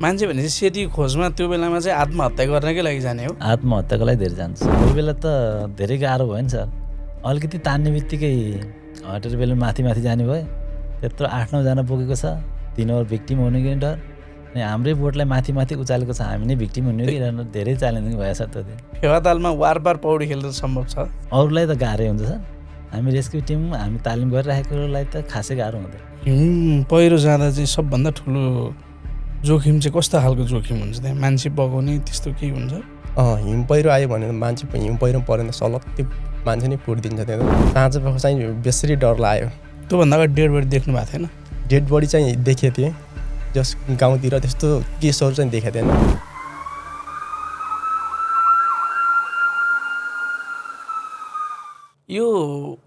मान्छे भनेपछि सेतीको खोजमा त्यो बेलामा चाहिँ आत्महत्या गर्नकै लागि जाने हो। आत्महत्याको लागि धेरै जान्छ। कोही बेला त धेरै गाह्रो भयो नि सर। अलिकति तान्ने बित्तिकै हटेर बेला माथि माथि जाने भयो। त्यत्रो 8-9 जना पुगेको छ। तिनीहरू भिक्टिम हुने कि डर। अनि हाम्रै बोटलाई माथि माथि उचालेको छ, हामी नै भिक्टिम हुने कि धेरै च्यालेन्जिङ भयो सर त्यो दिन। फेवातालमा वार पौडी खेल्न सम्भव छ? अरूलाई त गाह्रै हुन्छ सर। हामी रेस्क्यु टिम हामी तालिम गरिराखेकोलाई त खासै गाह्रो हिउँ हुँदैन। पहिरो जाँदा चाहिँ सबभन्दा ठुलो जोखिम चाहिँ कस्तो खालको जोखिम हुन्छ त्यहाँ? मान्छे बगाउने त्यस्तो केही हुन्छ? हिउँ पहिरो आयो भने मान्छे हिउँ पहिरो परेन सलक्कै मान्छे नै फुटिदिन्छ त्यहाँ। साँझ चाहिँ बेसरी डर लाग्यो। त्योभन्दा अगाडि डेड बडी देख्नु भएको थिएन? डेड बडी चाहिँ देखेको थिएँ, जस गाउँतिर त्यस्तो केसहरू चाहिँ देखेको थिएन। यो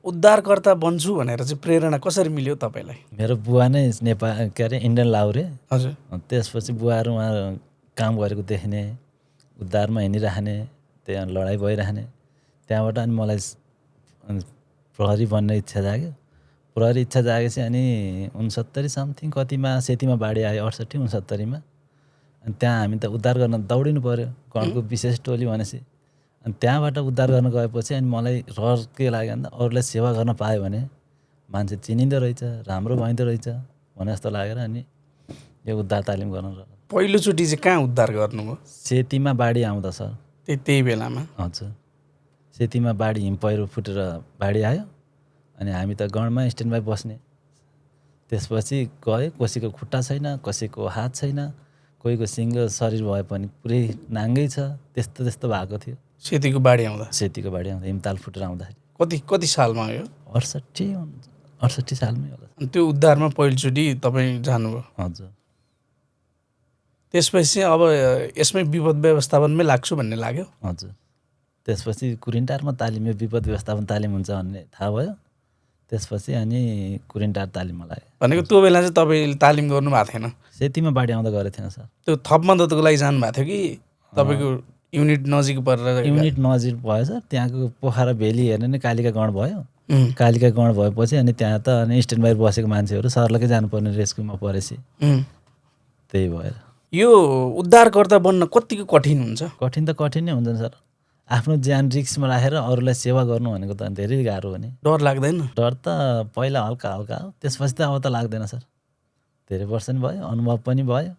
उद्धारकर्ता बन्छु भनेर चाहिँ प्रेरणा कसरी मिल्यो तपाईँलाई? मेरो बुवा नै इन्डियन लाउरे। हजुर। त्यसपछि बुवाहरू उहाँ काम गरेको देख्ने, उद्धारमा हिँडिराख्ने, त्यहाँ लडाइँ भइराख्ने। त्यहाँबाट अनि मलाई प्रहरी बन्ने इच्छा जाग्यो। प्रहरी इच्छा जागेपछि अनि 69 समथिङ कतिमा सेतीमा बाढी आयो, 68-69मा। अनि त्यहाँ हामी त उद्धार गर्न दौडिनु पऱ्यो, गणको विशेष टोली भनेपछि। अनि त्यहाँबाट उद्धार गर्न गएपछि अनि मलाई रहर के लाग्यो भन्दा अरूलाई सेवा गर्न पायो भने मान्छे चिनिँदो रहेछ, राम्रो भइँदो रहेछ भने जस्तो लागेर अनि यो उद्धार तालिम गर्न। पहिलोचोटि चाहिँ कहाँ उद्धार गर्नुभयो? सेतीमा बाढी आउँदा सर। त्यही बेलामा? हजुर। सेतीमा बाढी हिम पहिरो फुटेर बाढी आयो अनि हामी त गणमा स्ट्यान्ड बाई बस्ने। त्यसपछि गयो, कसैको खुट्टा छैन, कसैको हात छैन, कोहीको सिङ्गो शरीर भए पनि पुरै नाङ्गै छ। त्यस्तो भएको थियो सेतीको बाढी आउँदा? सेतीको बाढी आउँदा हिमताल फुटेर आउँदाखेरि। कति सालमा हो? 68 सालमै होला। अनि त्यो उद्धारमा पहिलोचोटि तपाईँ जानुभयो? हजुर। त्यसपछि अब यसमै विपद व्यवस्थापनमै लाग्छु भन्ने लाग्यो? हजुर। त्यसपछि कुरिन्टारमा तालिम, यो विपद व्यवस्थापन तालिम हुन्छ भन्ने थाहा भयो। त्यसपछि अनि कुरिन्टार तालिममा लाग्यो। भनेको त्यो बेला चाहिँ तपाईँले तालिम गर्नु भएको थिएन? सेतीमा बाढी आउँदा गरेको थिएन सर। त्यो थप मद्दतको लागि जानुभएको थियो कि तपाईँको युनिट नजिक परेर? युनिट नजिक भयो सर। त्यहाँको पोखरा भेली हेर्ने नै कालिका गण भयो। कालिका गण भएपछि अनि त्यहाँ त अनि स्ट्यान्ड बाई बसेको मान्छेहरू सरलकै जानुपर्ने रेस्क्युमा परेपछि त्यही भएर। यो उद्धारकर्ता बन्न कतिको कठिन हुन्छ? कठिन त कठिन नै हुन्छ सर। आफ्नो ज्यान रिस्कमा राखेर अरूलाई सेवा गर्नु भनेको त धेरै गाह्रो हो नि। डर लाग्दैन? डर त पहिला हल्का हल्का हो, त्यसपछि त अब त लाग्दैन सर। धेरै वर्ष नि भयो, अनुभव पनि भयो,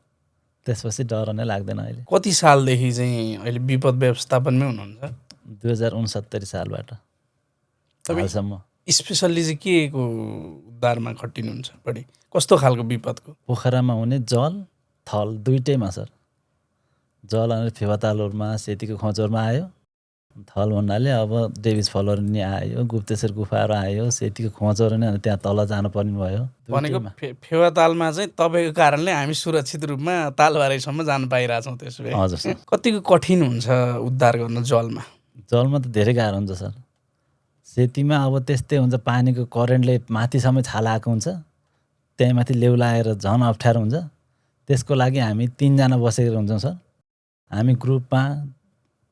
त्यसपछि डर नै लाग्दैन अहिले। कति सालदेखि चाहिँ अहिले विपद व्यवस्थापनमै हुनुहुन्छ? 2069 सालबाट हालसम्म। स्पेसल्ली चाहिँ के को उद्धारमा खटिनुहुन्छ बढी? कस्तो खालको विपदको? पोखरामा हुने जल थल दुइटैमा सर। जल अनि फेवातालहरूमा सेतीको खोजहरूमा आयो। थल भन्नाले अब डेभिस फलहरू नि आयो, गुप्तेश्वर गुफाहरू आयो, सेतीको खोजहरू नै त्यहाँ तल जानुपर्ने भयो। भनेको फेवातालमा चाहिँ तपाईँको कारणले हामी सुरक्षित रूपमा तालबारीसम्म जान पाइरहेछौँ त्यसो भए? हजुर सर। कतिको कठिन हुन्छ उद्धार गर्न जलमा? जलमा त धेरै गाह्रो हुन्छ सर। सेतीमा अब त्यस्तै हुन्छ, पानीको करेन्टले माथिसम्म छाला आएको हुन्छ, त्यहीँ माथि लेउ लगाएर झन् अप्ठ्यारो हुन्छ। त्यसको लागि हामी 3 जना बसेको हुन्छौँ सर। हामी ग्रुपमा,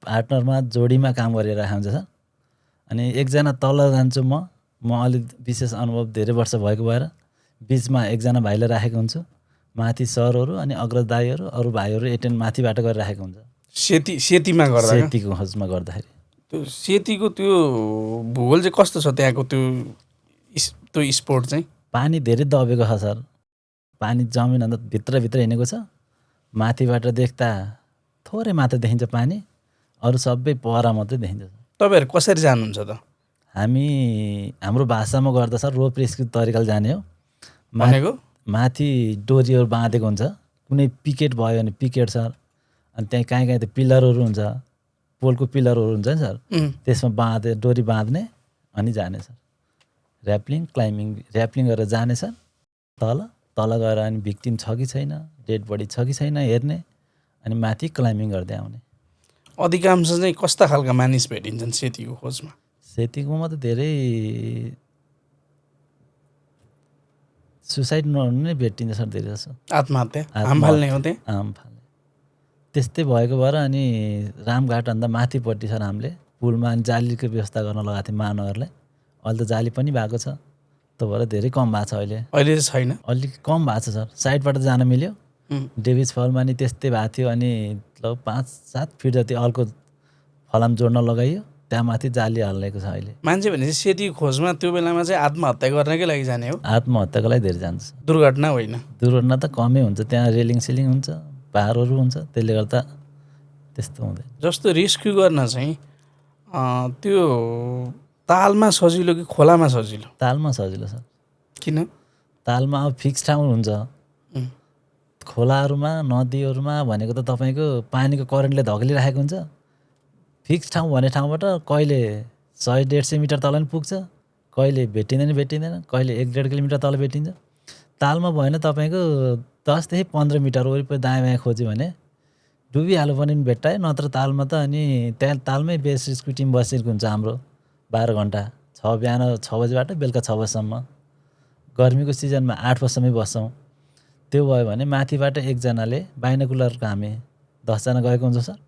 पार्टनरमा, जोडीमा काम गरिरहेको हुन्छ सर। अनि एकजना तल जान्छु म अलिक विशेष अनुभव धेरै वर्ष भएको भएर बिचमा एकजना भाइलाई राखेको हुन्छु। माथि सरहरू अनि अग्रज दाइहरू, अरू भाइहरू एटेन्ड माथिबाट गरिराखेको हुन्छ। सेतीमा गर्दा? सेतीको खोजमा गर्दाखेरि। त्यो सेतीको त्यो भूगोल चाहिँ कस्तो छ त्यहाँको? त्यो स्पोर्ट चाहिँ पानी धेरै दबेको छ सर। पानी जमिन अन्त भित्रभित्र हिँडेको छ। माथिबाट देख्दा थोरै मात्र देखिन्छ पानी, अरू सबै पहरा मात्रै देखिन्छ। तपाईँहरू कसरी जानुहुन्छ त? हामी हाम्रो भाषामा गर्दा सर रोप रेस्क्यु तरिकाले जाने हो। भनेको माथि डोरीहरू बाँधेको हुन्छ, कुनै पिकेट भयो भने पिकेट सर। अनि त्यहीँ कहीँ त पिलरहरू हुन्छ, पोलको पिलरहरू हुन्छ नि सर, त्यसमा डोरी बाँध्ने अनि जाने सर। ऱ्याप्लिङ गरेर जाने सर। तल गएर अनि भिक्टिम छ कि छैन, डेड बडी छ कि छैन हेर्ने, अनि माथि क्लाइम्बिङ गर्दै आउने। अधिकांश चाहिँ कस्ता खालका मानिस भेटिन्छन् सेतीको खोजमा? सेतीकोमा त धेरै सुसाइड नै भेटिन्छ सर, धेरै जसो आत्महत्या आमफाल्ने हो त्यहाँ? आमफाल्ने त्यस्तै भएको भएर अनि रामघाट भन्दा माथिपट्टि सर हामीले पुलमा जालीको व्यवस्था गर्न लगाएको थियौँ महानगरले। अहिले त जाली पनि भएको छ, त्यो भएर धेरै कम भएको छ अहिले। अहिले छैन? अलिक कम भएको छ सर। साइडबाट जान मिल्यो, डेभिज फलमा नि त्यस्तै भएको थियो अनि लगभग 5-7 फिट जति अर्को फलाम जोड्न लगाइयो त्यहाँ माथि जाली हाल्नेको छ अहिले मान्छे भनेपछि सेतीको खोजमा त्यो बेलामा चाहिँ आत्महत्या गर्नकै लागि जाने हो, आत्महत्याको लागि धेरै जान्छ दुर्घटना होइन। दुर्घटना त कमै हुन्छ त्यहाँ रेलिङ सेलिङ हुन्छ पाहाडहरू हुन्छ त्यसले गर्दा त्यस्तो हुँदैन जस्तो रेस्क्यु गर्न चाहिँ त्यो तालमा सजिलो कि खोलामा सजिलो? तालमा सजिलो छ किन? तालमा अब फिक्स ठाउँ हुन्छ खोलाहरूमा नदीहरूमा भनेको त तपाईँको पानीको करेन्टले धकेलिराखेको हुन्छ फिक्स ठाउँ भन्ने ठाउँबाट कहिले 100-150 मिटर तल पनि पुग्छ कहिले भेटिँदैन कहिले 1-1.5 किलोमिटर तल भेटिन्छ तालमा भएन तपाईँको 10 देखि 15 मिटर वरिपरि दायाँ बायाँ खोज्यो भने डुबिहाल्यो भने पनि भेट्टायो नत्र तालमा त अनि त्यहाँ तालमै बेस रेस्क्यु टिम बसेको हुन्छ हाम्रो 12 घन्टा बिहान 6 बजीबाट बेलुका 6 बजीसम्म गर्मीको सिजनमा 8 बजीसम्मै बस्छौँ त्यो भयो भने माथिबाट एकजनाले बाइनोकुलरको हामी 10 जना गएको हुन्छ सर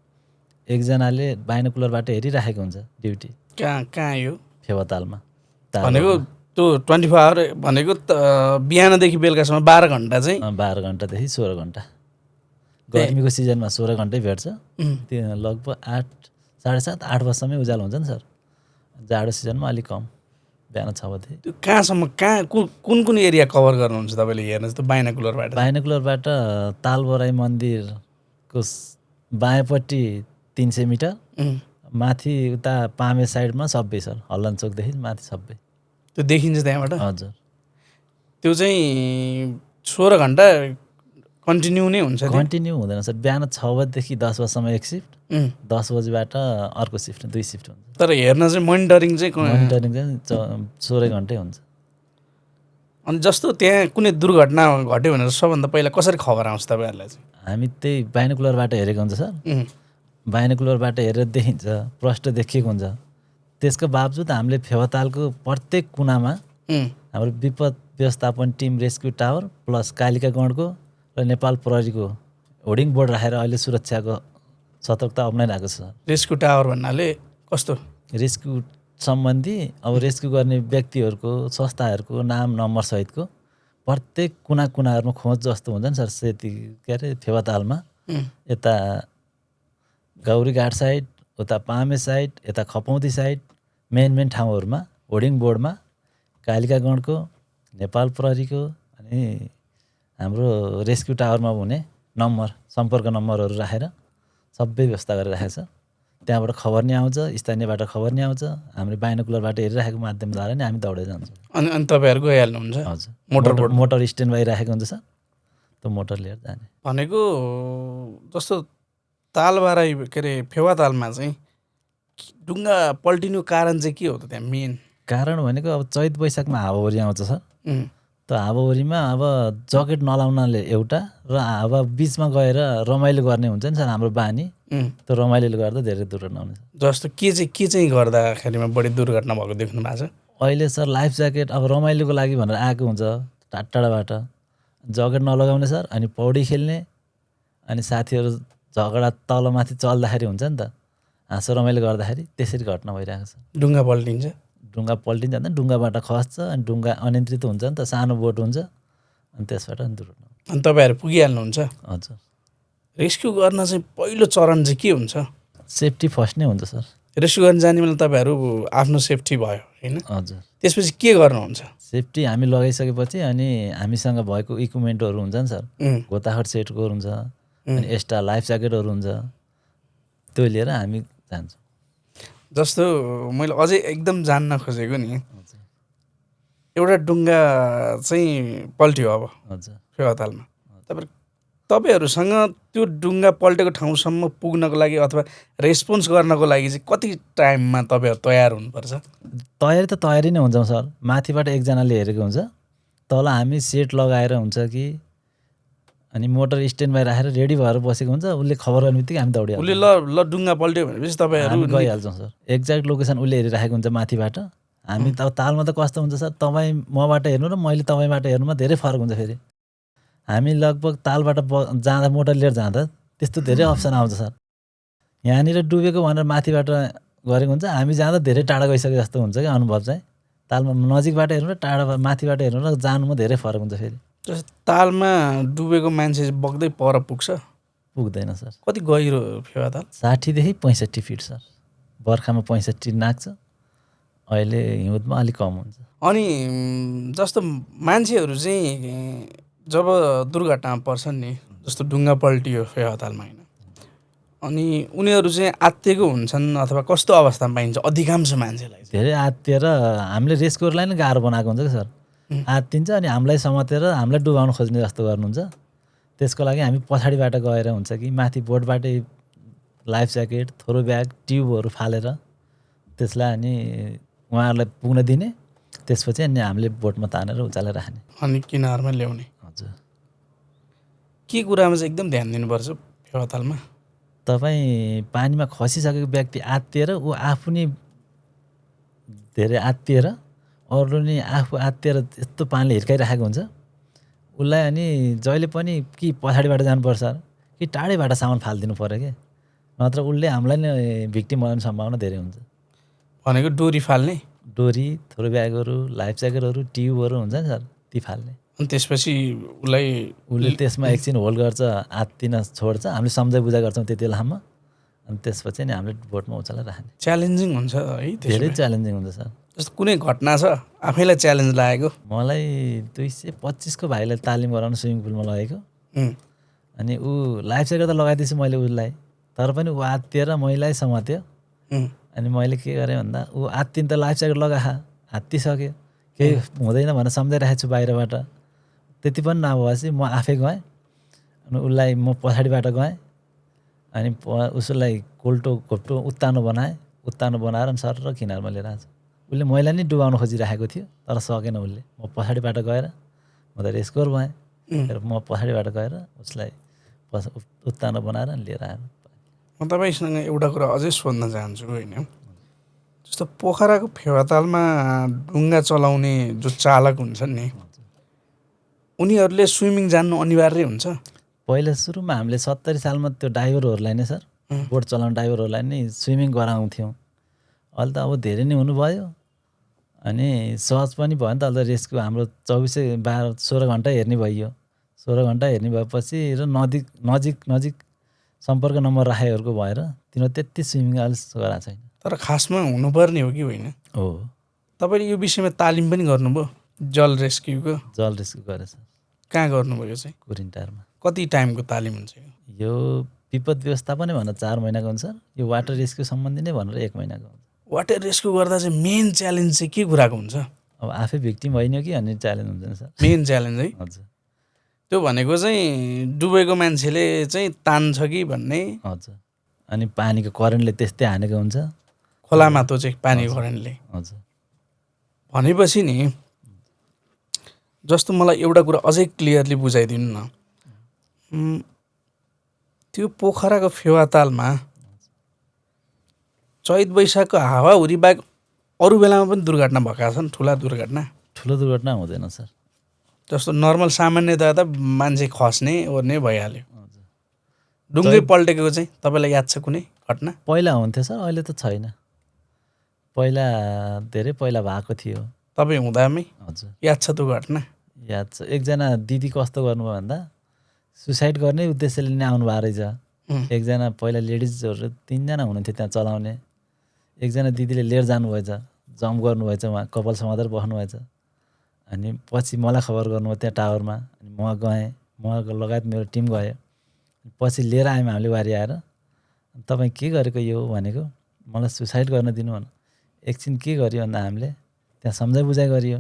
एकजनाले बाइनोकुलरबाट हेरिराखेको हुन्छ ड्युटी कहाँ यो फेवातालमा भनेको त्यो 24 आवर भनेको बिहानदेखि बेलुकासम्म 12 घन्टा चाहिँ 12 घन्टादेखि 16 घन्टा गर्मीको सिजनमा 16 घन्टै भेट्छ त्यो लगभग 8-7:30-8 बजीसम्मै उज्यालो हुन्छ नि सर जाडो सिजनमा अलिक कम बिहान 6 बजे त्यो कहाँसम्म कुन एरिया कभर गर्नुहुन्छ तपाईँले हेर्नुहोस् त बाइनोकुलरबाट तालबराई मन्दिरको बायाँपट्टि 300 मिटर माथि उता पामे साइडमा सबै सर हल्लन चोकदेखि माथि सबै त्यो देखिन्छ त्यहाँबाट? हजुर त्यो चाहिँ 16 घन्टा कन्टिन्यू नै हुन्छ? कन्टिन्यू हुँदैन सर बिहान 6 बजेदेखि 10 बजीसम्म एक सिफ्ट 10 बजीबाट अर्को सिफ्ट 2 सिफ्ट हुन्छ तर हेर्न चाहिँ मोनिटरिङ चाहिँ 16 घन्टै हुन्छ अनि जस्तो त्यहाँ कुनै दुर्घटना घट्यो भनेर सबभन्दा पहिला कसरी खबर आउँछ तपाईँहरूलाई चाहिँ? हामी त्यही बाइनोकुलरबाट हेरेको हुन्छ सर बाइनोकुलरबाट हेरेर देखिन्छ प्रष्ट देखिएको हुन्छ त्यसको बावजुद हामीले फेवातालको प्रत्येक कुनामा हाम्रो विपद व्यवस्थापन team rescue tower plus Kalika गणको र नेपाल प्रहरीको होर्डिङ बोर्ड राखेर अहिले सुरक्षाको सतर्कता अपनाइरहेको छ रेस्क्यु टावर भन्नाले कस्तो? रेस्क्यु सम्बन्धी अब रेस्क्यु गर्ने व्यक्तिहरूको संस्थाहरूको नाम नम्बर सहितको प्रत्येक कुनाहरूमा खोज जस्तो हुन्छ नि सर सेती के अरे फेवातालमा यता गौरीघाट साइड उता पामे साइड यता खपौती साइड मेन ठाउँहरूमा होर्डिङ बोर्डमा कालिका गणको नेपाल प्रहरीको अनि हाम्रो रेस्क्यु टावरमा हुने सम्पर्क नम्बरहरू राखेर सबै व्यवस्था गरिराखेको छ त्यहाँबाट खबर नि आउँछ स्थानीयबाट खबर नि आउँछ हामीले बाइनोकुलरबाट हेरिराखेको माध्यमद्वारा नै हामी दौडेर जान्छौँ अनि तपाईँहरू गइहाल्नुहुन्छ? हजुर मोटर स्ट्यान्ड बाई राखेको हुन्छ सर त्यो मोटर लिएर जाने भनेको जस्तो तालबाराई के अरे फेवातालमा चाहिँ ढुङ्गा पल्टिनु कारण चाहिँ के हो त त्यहाँ मेन कारण भनेको अब चैत वैशाखमा हावाहुरी आउँछ सर त हावाहुरीमा अब जकेट नलाउनाले एउटा र हावा बिचमा गएर रमाइलो गर्ने हुन्छ नि सर हाम्रो बानी त्यो रमाइलोले गर्दा धेरै दुर्घटना हुने जस्तो के चाहिँ गर्दाखेरिमा बढी दुर्घटना भएको देख्नु भएको छ? अहिले सर लाइफ ज्याकेट अब रमाइलोको लागि भनेर आएको हुन्छ टाढाबाट जकेट नलगाउने सर अनि पौडी खेल्ने अनि साथीहरू झगडा तलमाथि चल्दाखेरि हुन्छ नि त हाँसो रमाइलो गर्दाखेरि त्यसरी घटना भइरहेको छ ढुङ्गा पल्टिन्छ भने ढुङ्गाबाट खस्छ अनि ढुङ्गा अनियन्त्रित हुन्छ नि त सानो बोट हुन्छ अनि त्यसबाट अनि दुर्घटना अनि तपाईँहरू पुगिहाल्नुहुन्छ? हजुर रेस्क्यु गर्न चाहिँ पहिलो चरण चाहिँ के हुन्छ? सेफ्टी फर्स्ट नै हुन्छ सर रेस्क्यु गर्न जाने बेला तपाईँहरू आफ्नो सेफ्टी भयो होइन? हजुर त्यसपछि के गर्नुहुन्छ? सेफ्टी हामी लगाइसकेपछि अनि हामीसँग भएको इक्विपमेन्टहरू हुन्छ नि सर गोताखोट सेटको हुन्छ अनि एक्स्ट्रा लाइफ ज्याकेटहरू हुन्छ त्यो लिएर हामी जान्छौँ जस्तो मैले अझै एकदम जान्न खोजेको नि एउटा ढुङ्गा चाहिँ पल्ट्यो अब हजुर फेवातालमा तपाईँहरूसँग त्यो ढुङ्गा पल्टेको ठाउँसम्म पुग्नको लागि अथवा रेस्पोन्स गर्नको लागि चाहिँ कति टाइममा तपाईँहरू तयार हुनुपर्छ? तयारी नै हुन्छौँ सर माथिबाट एकजनाले हेरेको हुन्छ तल हामी सेट लगाएर हुन्छ कि अनि मोटर स्ट्यान्ड बाई राखेर रेडी भएर बसेको हुन्छ उसले खबर गर्ने बित्तिकै हामी दौडिहाल्छौँ उसले ल ढुङ्गा पल्ट्यो भनेपछि तपाईँहरू गइहाल्छौँ सर एक्ज्याक्ट लोकेसन उसले हेरिराखेको हुन्छ माथिबाट हामी त तालमा त कस्तो हुन्छ सर तपाईँ मबाट हेर्नु र मैले तपाईँबाट हेर्नुमा धेरै फरक हुन्छ फेरि हामी लगभग तालबाट जाँदा मोटर लिएर जाँदा त्यस्तो धेरै अप्सन आउँछ सर यहाँनिर डुबेको भनेर माथिबाट गरेको हुन्छ हामी जाँदा धेरै टाढा गइसके जस्तो हुन्छ कि अनुभव चाहिँ तालमा नजिकबाट हेर्नु र टाढा माथिबाट हेर्नु र जानुमा धेरै फरक हुन्छ फेरि जस्तो तालमा डुबेको मान्छे बग्दै पर पुग्छ पुग्दैन सर। कति गहिरो फेवाताल 60 देखि 65 फिट सर। बर्खामा 65 नाग्छ, अहिले हिउँदमा अलिक कम हुन्छ। अनि जस्तो मान्छेहरू चाहिँ जब दुर्घटनामा पर्छन् नि जस्तो ढुङ्गा पल्टियो फेवातालमा होइन अनि उनीहरू चाहिँ आत्तिएको हुन्छन् अथवा कस्तो अवस्थामा पाइन्छ अधिकांश मान्छेलाई चाहिँ? धेरै आत्तिएर हामीले रेस्क्युरलाई नै गाह्रो बनाएको हुन्छ कि सर। आत्तिन्छ अनि हामीलाई समातेर हामीलाई डुबाउन खोज्ने जस्तो गर्नुहुन्छ। त्यसको लागि हामी पछाडिबाट गएर हुन्छ कि माथि बोटबाटै लाइफ ज्याकेट, थोरो ब्याग, ट्युबहरू फालेर त्यसलाई अनि उहाँहरूलाई पुग्न दिने, त्यसपछि अनि हामीले बोटमा तानेर उचालेर राख्ने। अनि किनारमा ल्याउने हजुर। के कुरामा चाहिँ एकदम ध्यान दिनुपर्छ फेवातालमा? तपाईँ पानीमा खसिसकेको व्यक्ति आत्तिएर ऊ आफू नै धेरै आत्तिएर अरू नि आफू आत्तिएर यस्तो पानीले हिर्काइराखेको हुन्छ, उसलाई अनि जहिले पनि कि पछाडिबाट जानुपर्छ कि टाढैबाट सामान फालिदिनु पऱ्यो क्या, नत्र उसले हामीलाई नै भिक्टिम बनाउने सम्भावना धेरै हुन्छ। भनेको डोरी फाल्ने डोरी, थोरो ब्यागहरू, लाइफ ज्याकेटहरू, ट्युबहरू हुन्छ नि सर, ती फाल्ने। अनि त्यसपछि उसले त्यसमा एकछिन होल्ड गर्छ, आत्तिन छोड्छ, हामीले सम्झाइ बुझाइ गर्छौँ त्यति बेलासम्म, अनि त्यसपछि नि हामीले बोटमा उचालेर राख्ने। च्यालेन्जिङ हुन्छ है धेरै च्यालेन्जिङ हुन्छ सर। जस्तो कुनै घटना छ आफैलाई च्यालेन्ज लागेको? मलाई 225 को भाइलाई तालिम गराउनु स्विमिङ पुलमा लगेको, अनि ऊ लाइफ ज्याकेट त लगाइदिएछु मैले उसलाई, तर पनि ऊ आत्तिएर मैलाई समात्यो। अनि मैले के गरेँ भन्दा ऊ आत्तिन त लाइफ ज्याकेट लगाए, आत्तिसक्यो, केही हुँदैन भनेर सम्झाइराखेको छु बाहिरबाट, त्यति पनि नभएपछि म आफै गएँ अनि उसलाई म पछाडिबाट गएँ अनि उसलाई कोल्टो घोप्टो उत्तानो बनाएर अनि सर र किनारमा लिएर आएको। उसले मैलाई नै डुबाउन खोजिराखेको थियो तर सकेन उसले। म पछाडिबाट गएर म त रेस्क्युर भएँ, म पछाडिबाट गएर उसलाई उत्तानो बनाएर लिएर आएर। म तपाईँसँग एउटा कुरा अझै सोध्न चाहन्छु होइन, जस्तो पोखराको फेवातालमा डुङ्गा चलाउने जो चालक हुन्छन् नि उनीहरूले स्विमिङ जान्नु अनिवार्य हुन्छ? पहिला सुरुमा हामीले 70 सालमा त्यो ड्राइभरहरूलाई नै सर, बोट चलाउने ड्राइभरहरूलाई नै स्विमिङ गराउँथ्यौँ। अहिले त अब धेरै नै हुनुभयो अनि सहज पनि भयो नि त। अहिले त रेस्क्यु हाम्रो 16 घन्टा हेर्ने भइयो। 16 घन्टा हेर्ने भएपछि र नजिक सम्पर्क नम्बर राखेहरूको भएर तिनीहरू त्यति स्विमिङ अहिले गराएको छैन। तर खासमा हुनुपर्ने हो कि होइन? हो। तपाईँले यो विषयमा तालिम पनि गर्नुभयो जल रेस्क्युको? जल रेस्क्यु गरेछ। कहाँ गर्नुभयो चाहिँ? कुरिन्टारमा। कति टाइमको तालिम हुन्छ यो? विपद व्यवस्थापनै भनेर 4 महिनाको हुन्छ, यो वाटर रेस्क्यु सम्बन्धी नै भनेर 1 महिनाको हुन्छ। वाटर रेस्क्यु गर्दा चाहिँ मेन च्यालेन्ज चाहिँ के कुराको हुन्छ? अब आफै भिक्टिम होइन कि अनि च्यालेन्ज हुन्छ नि सर। मेन च्यालेन्ज है? हजुर। त्यो भनेको चाहिँ डुबेको मान्छेले चाहिँ तान्छ कि भन्ने। हजुर। अनि पानीको करेन्टले त्यस्तै हानेको हुन्छ खोलामा त्यो चाहिँ पानीको करेन्टले। हजुर। भनेपछि नि जस्तो मलाई एउटा कुरा अझै क्लियरली बुझाइदिनु न, त्यो पोखराको फेवातालमा चैत वैशाखको हावाहुरी बाहेक अरू बेलामा पनि दुर्घटना भएका छन्? ठुला दुर्घटना? ठुलो दुर्घटना हुँदैन सर। जस्तो नर्मल सामान्यतया त मान्छे खस्ने ओर्ने भइहाल्यो, डुङ्गै पल्टेको चाहिँ तपाईँलाई याद छ कुनै घटना? पहिला हुन्थ्यो सर, अहिले त छैन। पहिला धेरै पहिला भएको थियो। तपाईँ हुँदामै? हजुर। याद छ त्यो घटना? याद छ। एकजना दिदी कस्तो गर्नुभयो भन्दा सुसाइड गर्ने उद्देश्यले नै आउनुभएको रहेछ। एकजना पहिला लेडिजहरू 3 जना हुनुहुन्थ्यो त्यहाँ चलाउने, एकजना दिदीले लिएर जानुभएछ, जम्प गर्नुभएछ, उहाँ कपाल समातेर बस्नुभएछ। अनि पछि मलाई खबर गर्नुभयो त्यहाँ टावरमा, अनि म गएँ, म लगायत मेरो टिम गयो, पछि लिएर आयौँ हामीले वारी आएर। तपाईँ के गरेको यो भनेको, मलाई सुसाइड गर्न दिनु भन। एकछिन के गर्यो भन्दा हामीले त्यहाँ सम्झाइ बुझाइ गरियो,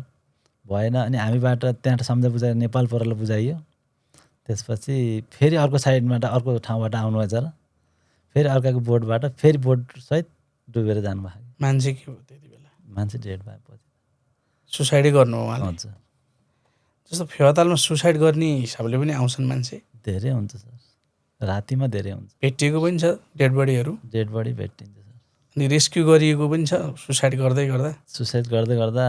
भएन। अनि हामीबाट त्यहाँ सम्झाइ बुझाइ नेपाल परलाई बुझाइयो। त्यसपछि फेरि अर्को साइडबाट अर्को ठाउँबाट आउनुभएछ र फेरि अर्काको बोटबाट फेरि बोटसहित डुबेर जानुभयो। मान्छे के हो त्यति बेला? मान्छे डेड भएपछि सुसाइडै गर्नु हो उहाँले? हजुर। जस्तो फेवातालमा सुसाइड गर्ने हिसाबले पनि आउँछन् मान्छे? धेरै हुन्छ सर, रातिमा धेरै हुन्छ। भेटिएको पनि छ डेड बडीहरू? डेड बडी भेटिन्छ सर। अनि रेस्क्यु गरिएको पनि छ सुसाइड गर्दै गर्दा? सुसाइड गर्दै गर्दा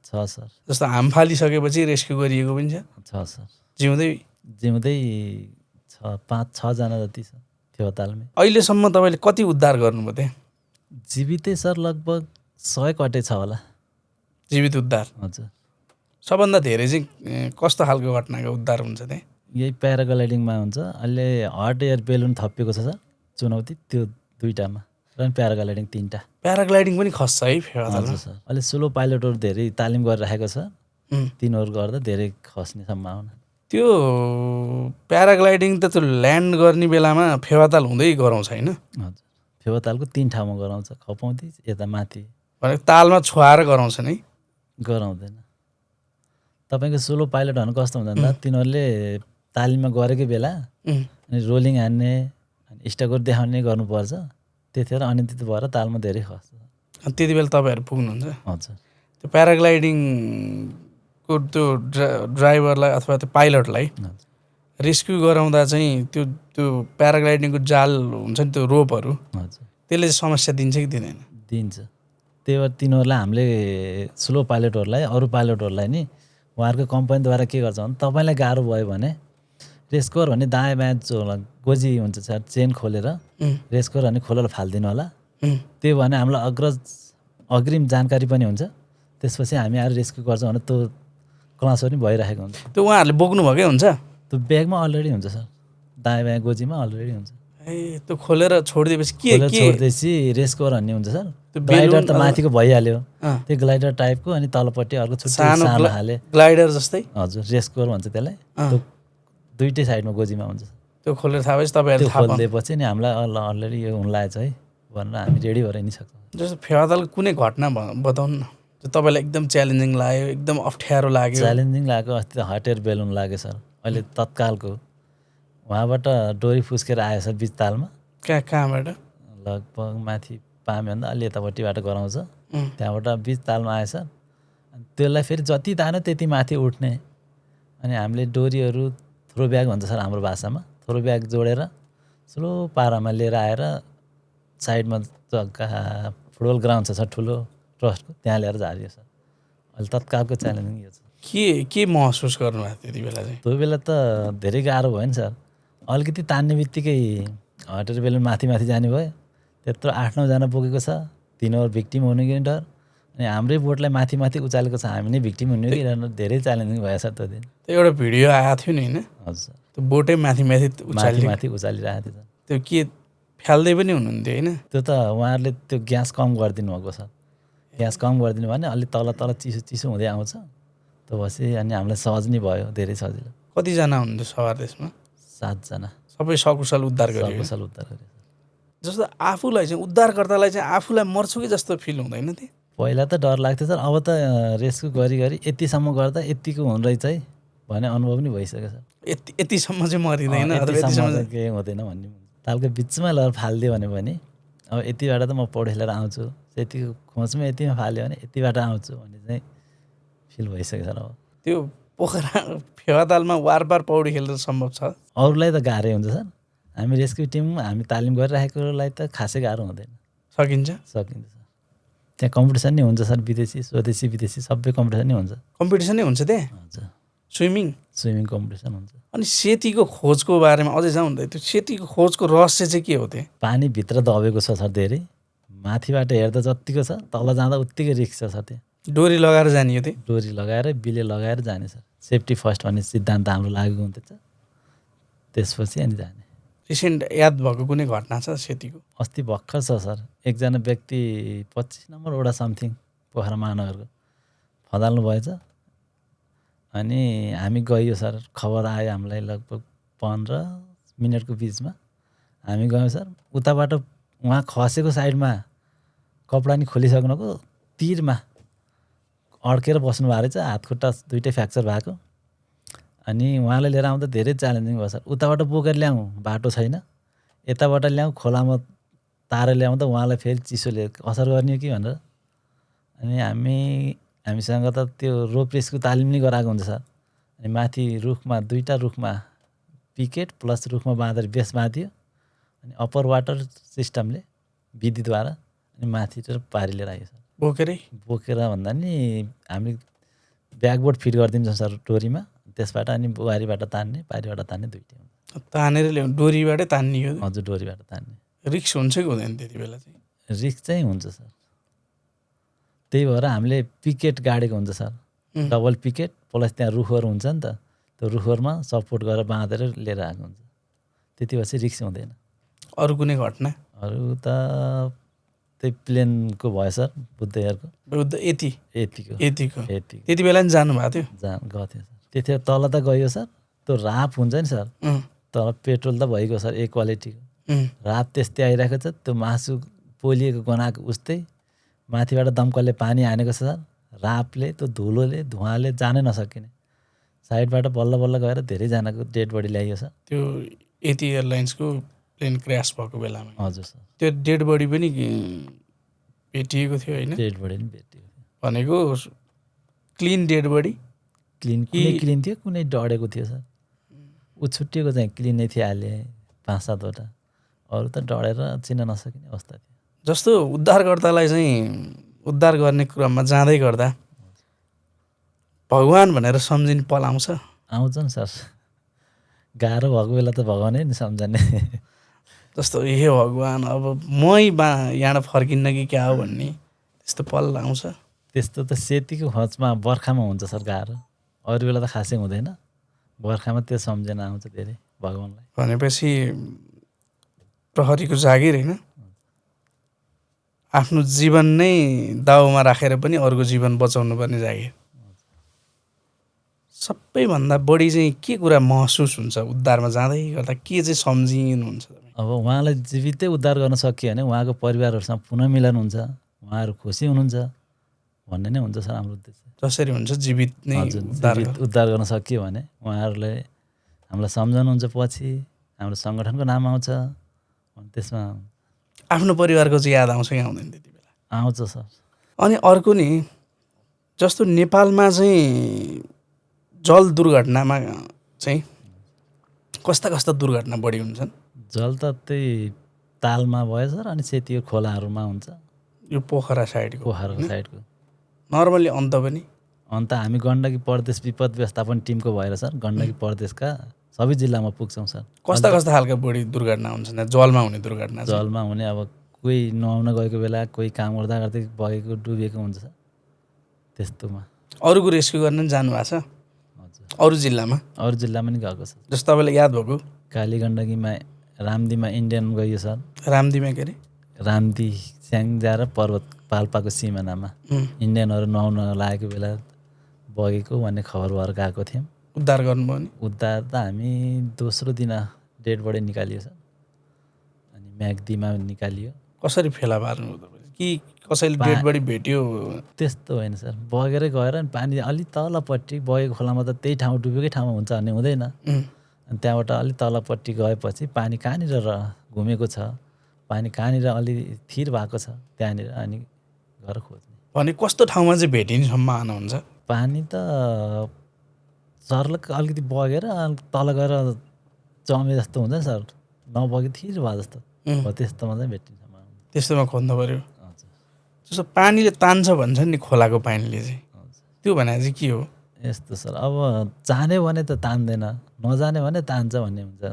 छ सर। जस्तो हाम फालिसकेपछि रेस्क्यु गरिएको पनि छ सर। जिउँदै 5-6 जना जति छ फेवातालमै। अहिलेसम्म तपाईँले कति उद्धार गर्नुभयो त्यहाँ? जीवितै सर लगभग 100 कटै छ होला। जीवित उद्धार? हजुर। सबभन्दा धेरै चाहिँ कस्तो खालको घटनाको उद्धार हुन्छ त्यहाँ? यही प्याराग्लाइडिङमा हुन्छ। अहिले हट एयर बेलुन थपिएको छ सर चुनौती, त्यो 2टामा र प्याराग्लाइडिङ 3टा। प्याराग्लाइडिङ पनि खस्छ है फेवातालमा? हजुर सर, अहिले सोलो पाइलटहरू धेरै तालिम गरिराखेको छ, तिनीहरू गर्दा धेरै खस्ने सम्भावना। त्यो प्याराग्लाइडिङ त त्यो ल्यान्ड गर्ने बेलामा फेवाताल हुँदै गराउँछ होइन? हजुर, फेवातालको 3 ठाउँमा गराउँछ, खपौती यता माथि। भनेको तालमा छुवाएर गराउँछ नि? गराउँदैन। तपाईँको सोलो पाइलटहरू कस्तो हुन्छ भन्दा तिनीहरूले तालिममा गरेकै बेला अनि रोलिङ हान्ने अनि स्टकर देखाउने गर्नुपर्छ, त्यतिखेर अनियन्त्रित भएर तालमा धेरै खस्छ। अनि त्यति बेला तपाईँहरू पुग्नुहुन्छ? हजुर। त्यो प्याराग्लाइडिङको त्यो ड्राइभरलाई अथवा त्यो पाइलटलाई रेस्क्यु गराउँदा चाहिँ त्यो प्याराग्लाइडिङको जाल हुन्छ नि, त्यो रोपहरू, हजुर, त्यसले चाहिँ समस्या दिन्छ कि दिँदैन? दिन्छ। त्यही भएर तिनीहरूलाई हामीले स्लो पाइलटहरूलाई, अरू पाइलटहरूलाई नि उहाँहरूको कम्पनीद्वारा के गर्छ भने तपाईँलाई गाह्रो भयो भने रेस्कोर भने दायाँ बायाँ गोजी हुन्छ सर, चेन खोलेर रेस्कोर भने खोलेर फालिदिनु होला। त्यो भने हामीलाई अग्रिम जानकारी पनि हुन्छ। त्यसपछि हामी आएर रेस्क्यु गर्छौँ भने त्यो क्लास पनि भइरहेको हुन्छ। त्यो उहाँहरूले बोक्नुभएकै हुन्छ? त्यो ब्यागमा अलरेडी हुन्छ सर, दायाँ बायाँ गोजीमा अलरेडी हुन्छ। ए त्यो खोलेर छोडिदिएपछि छोडिदिएपछि रेस्कोर भन्ने हुन्छ सर। ग्लाइडर त माथिको भइहाल्यो, त्यो ग्लाइडर टाइपको, अनि तलपट्टि अर्को छुट्टै सानो हाले ग्लाइडर जस्तै। हजुर, रेस्कोर भन्छ त्यसलाई। त्यो 2टै साइडमा गोजीमा हुन्छ। त्यो खोलेर थाहा भएपछि तपाईँहरू थाहा खोलिदिएपछि नि हामीलाई अलरेडी यो हुन लागेको छ है भनेर हामी रेडी भएर हिँडिसक्छौँ। जस्तो फेवातालको कुनै घटना बताउनु न, जो तपाईँलाई एकदम च्यालेन्जिङ लाग्यो, एकदम अप्ठ्यारो लाग्यो? च्यालेन्जिङ लाग्यो, अस्ति त हट एयर बेलुन लाग्यो सर। अहिले तत्कालको उहाँबाट डोरी फुस्केर आयो सर बिच तालमा। कहाँबाट? लगभग माथि पाम्योभन्दा अलि यतापट्टिबाट गराउँछ, त्यहाँबाट बिच तालमा आएछ। त्यसलाई फेरि जति तान्यो त्यति माथि उठ्ने। अनि हामीले डोरीहरू थ्रो ब्याग भन्छ सर हाम्रो भाषामा, थ्रो ब्याग जोडेर स्लो पारामा लिएर आएर साइडमा जग्गा फुटबल ग्राउन्ड छ सर ठुलो ट्रस्टको, त्यहाँ ल्याएर झारियो सर। अहिले तत्कालको च्यालेन्जिङ यो छ। के महसुस गर्नुभयो त्यति बेला चाहिँ? त्यो बेला त धेरै गाह्रो भयो नि सर। अलिकति तान्ने बित्तिकै हट एयर बेलुन माथि माथि जाने भयो। त्यत्रो 8-9 जना पुगेको छ, तिनीहरू भिक्टिम हुने कि डर, अनि हाम्रै बोटलाई माथि माथि उचालेको छ, हामी नै भिक्टिम हुने कि धेरै च्यालेन्जिङ भयो सर त्यो दिन। त्यो एउटा भिडियो आएको थियो नि होइन? हजुर, त्यो बोटै माथि माथि माथि उचालिरहेको थियो। त्यो के फ्याल्दै पनि हुनुहुन्थ्यो होइन? त्यो त उहाँहरूले त्यो ग्यास कम गरिदिनु भएको सर। ग्यास कम गरिदिनु भने अलि तल तल चिसो चिसो हुँदै आउँछ, त्यो भएपछि अनि हामीलाई सहज नै भयो, धेरै सजिलो। कतिजना हुनुहुन्थ्यो सवार त्यसमा? 7 जना। सबै सकुशल उद्धार गरे? सकुशल उद्धार गरे। जस्तो आफूलाई चाहिँ उद्धारकर्तालाई चाहिँ आफूलाई मर्छु कि जस्तो फिल हुँदैन थियो? पहिला त डर लाग्थ्यो सर, अब त रेस्क्यु गरी यतिसम्म गर्दा यतिको हुने रहेछ है भन्ने अनुभव पनि भइसक्यो सर। यतिसम्म चाहिँ मरिँदैन, यतिसम्म केही हुँदैन भन्ने। तालको बिचमा लगेर फालिदियो भने अब यतिबाट त म पौडी खेलेर आउँछु, यतिको खोजमा यतिमा फाल्यो भने यतिबाट आउँछु भन्ने चाहिँ फिल भइसक्यो सर। अब त्यो पोखरा फेवातालमा वारपार पौडी खेल्न सम्भव छ? अरूलाई त गाह्रै हुन्छ सर, हामी रेस्क्यु टिम हामी तालिम गरिराखेकोलाई त खासै गाह्रो हुँदैन। सकिन्छ? सकिन्छ सर। त्यहाँ कम्पिटिसन नै हुन्छ सर, विदेशी स्वदेशी विदेशी सबै कम्पिटिसन नै हुन्छ। कम्पिटिसन नै हुन्छ त्यहाँ? हजुर, स्विमिङ कम्पिटिसन हुन्छ। अनि सेतीको खोजको बारेमा अझै जाउँदै, त्यो सेतीको खोजको रहस्य चाहिँ के हो त्यहाँ? पानीभित्र दबेको छ सर धेरै, माथिबाट हेर्दा जत्तिको छ तल जाँदा उत्तिकै रिस्क छ सर। त्यहाँ डोरी लगाएर जाने हो? त्यहाँ डोरी लगाएर बिले लगाएर जाने सर। सेफ्टी फर्स्ट भन्ने सिद्धान्त हाम्रो लागु हुँदैछ, त्यसपछि अनि जाने। रिसेन्ट याद भएको कुनै घटना छ सेतीको? अस्ति भर्खर छ सर, एकजना व्यक्ति 25 नम्बर वडा समथिङ पोखरा महानगरको फदाल्नु भएछ। अनि हामी गयो सर, खबर आयो हामीलाई लगभग 15 मिनटको बिचमा हामी गयौँ सर। उताबाट उहाँ खसेको साइडमा कपडा नि खोलिसक्नुको तिरमा अड्केर बस्नु भएको रहेछ, हात खुट्टा 2टै फ्र्याक्चर भएको। अनि उहाँलाई लिएर आउँदा धेरै च्यालेन्जिङ भयो सर। उताबाट बोकेर ल्याउँ बाटो छैन, यताबाट ल्याउँ खोलामा तारेर ल्याउँदा उहाँलाई फेरि चिसोले असर गर्ने हो कि भनेर। अनि हामीसँग त त्यो रोप रेस्क्यु तालिम नै गराएको हुन्छ सर। अनि माथि रुखमा 2टा रुखमा पिकेट प्लस रुखमा बाँधेर बेस बाँधियो, अनि अप्पर वाटर सिस्टमले विधिद्वारा अनि माथि र पारी लिएर आयो सर। बोकेर भन्दा नि हामी ब्याकबोर्ड फिट गरिदिन्छौँ सर डोरीमा, त्यसबाट अनि बुहारीबाट तान्ने पारीबाट तान्ने 2टै हुन्छ। तानेर ल्याउँ, डोरीबाटै तान्ने हो? हजुर, डोरीबाट तान्ने। रिक्स हुन्छ कि हुँदैन त्यति बेला चाहिँ? रिस्क चाहिँ हुन्छ सर, त्यही भएर हामीले पिकेट गाडेको हुन्छ सर। डबल पिकेट प्लस त्यहाँ रुखहरू हुन्छ नि त त्यो रुखहरूमा सपोर्ट गरेर बाँधेर लिएर आएको हुन्छ त्यति भएपछि रिक्स हुँदैन अरू कुनै घटना अरू त त्यही प्लेनको भयो सर बुद्धहरूको बुद्ध यतिको यतिको त्यति बेला नि जानुभएको थियो गएको थियो सर त्यतिखेर तल त गयो सर त्यो राप हुन्छ नि सर तर पेट्रोल त भइगयो सर ए क्वालिटीको राप त्यस्तै आइरहेको छ त्यो मासु पोलिएको गनाएको उस्तै माथिबाट दमकलले पानी हानेको छ सर रापले त्यो धुलोले धुवाँले जानै नसकिने साइडबाट बल्ल बल्ल गएर धेरैजनाको डेड बडी ल्याइयो सर त्यो यति एयरलाइन्सको प्लेन क्र्यास भएको बेलामा हजुर सर त्यो डेड बडी पनि भेटिएको थियो होइन डेड बडी पनि भेटिएको थियो भनेको क्लिन डेड बडी कुनै क्लिन थियो कुनै डढेको थियो सर ऊ छुट्टिएको चाहिँ क्लिनै थियो हाले 5-7वटा अरू त डढेर चिन्न नसकिने अवस्था थियो जस्तो उद्धारकर्तालाई चाहिँ उद्धार गर्ने क्रममा जाँदै गर्दा भगवान् भनेर सम्झिने पल आउँछ आउँछ नि सर गाह्रो भएको बेला त भगवानै नि सम्झने जस्तो हे भगवान् अब यहाँबाट फर्किन्न कि क्या हो भन्ने त्यस्तो पल आउँछ त्यस्तो त सेतीको खोजमा बर्खामा हुन्छ सर गाह्रो अरू बेला त खासै हुँदैन बर्खामा त्यो सम्झना आउँछ धेरै भगवान्लाई भनेपछि प्रहरीको जागिर होइन आफ्नो जीवन नै दाउमा राखेर पनि अरूको जीवन बचाउनु पर्ने जागिर सबैभन्दा बढी चाहिँ के कुरा महसुस हुन्छ उद्धारमा जाँदै गर्दा के चाहिँ सम्झिनुहुन्छ अब उहाँलाई जीवितै उद्धार गर्न सकियो भने उहाँको परिवारहरूसँग पुनः मिलन हुन्छ उहाँहरू खुसी हुनुहुन्छ भन्ने नै हुन्छ सर हाम्रो उद्देश्य जसरी हुन्छ जीवित नै उद्धार गर्न सकियो भने उहाँहरूले हामीलाई सम्झनुहुन्छ पछि हाम्रो सङ्गठनको नाम आउँछ त्यसमा आफ्नो परिवारको चाहिँ याद आउँछ कि आउँदैन त्यति बेला आउँछ सर अनि अर्को नि जस्तो नेपालमा चाहिँ जल दुर्घटनामा चाहिँ कस्ता कस्ता दुर्घटना बढी हुन्छन् जल त त्यही तालमा भयो सर अनि सेतीको खोलाहरूमा हुन्छ यो पोखरा साइडको नर्मली अन्त पनि अन्त हामी गण्डकी प्रदेश विपद व्यवस्थापन टिमको भएर सर गण्डकी प्रदेशका सबै जिल्लामा पुग्छौँ सर कस्ता कस्ता खालका बढी दुर्घटना हुन्छन् जलमा हुने दुर्घटना जलमा हुने अब कोही नुहाउन गएको बेला कोही काम गर्दा गर्दै बगेको डुबेको हुन्छ सर त्यस्तोमा अरूको रेस्क्यु गर्न पनि जानुभएको छ अरू जिल्लामा नि गएको छ जस्तो तपाईँलाई याद भएको काली गण्डकीमा रामदीमा इन्डियन गयो सर रामदीमा के अरे रामदी स्याङ्जा र पर्वत पाल्पाको सिमानामा इन्डियनहरू नुहाउन लागेको बेला बगेको भन्ने खबर भएर गएको थियौँ उद्धार गर्नुभयो नि उद्धार त हामी दोस्रो दिन डेड बडी निकालियो सर अनि म्याग्दीमा निकालियो कसरी फेला पार्नु कि कसैले डेड बडी भेट्यो त्यस्तो होइन सर बगेरै गएर अनि पानी अलिक तलपट्टि बगेको खोलामा त त्यही ठाउँ डुबेकै ठाउँमा हुन्छ भन्ने हुँदैन अनि त्यहाँबाट अलिक तलपट्टि गएपछि पानी कहाँनिर घुमेको छ पानी कहाँनिर अलि थिर भएको छ त्यहाँनिर अनि गएर खोज्ने भने कस्तो ठाउँमा चाहिँ भेटिने सम्भावना हुन्छ पानी त सरले अलिकति बगेर तल गएर जमे जस्तो हुन्छ नि सर नबगे थिर भयो जस्तो हो त्यस्तोमा चाहिँ भेटिन्छ त्यस्तोमा खोज्नु पऱ्यो जस्तो पानीले तान्छ भन्छन् नि खोलाको पानीले चाहिँ त्यो भने चाहिँ के हो यस्तो सर अब जाने भने त तान्दैन नजाने भने तान्छ भन्ने हुन्छ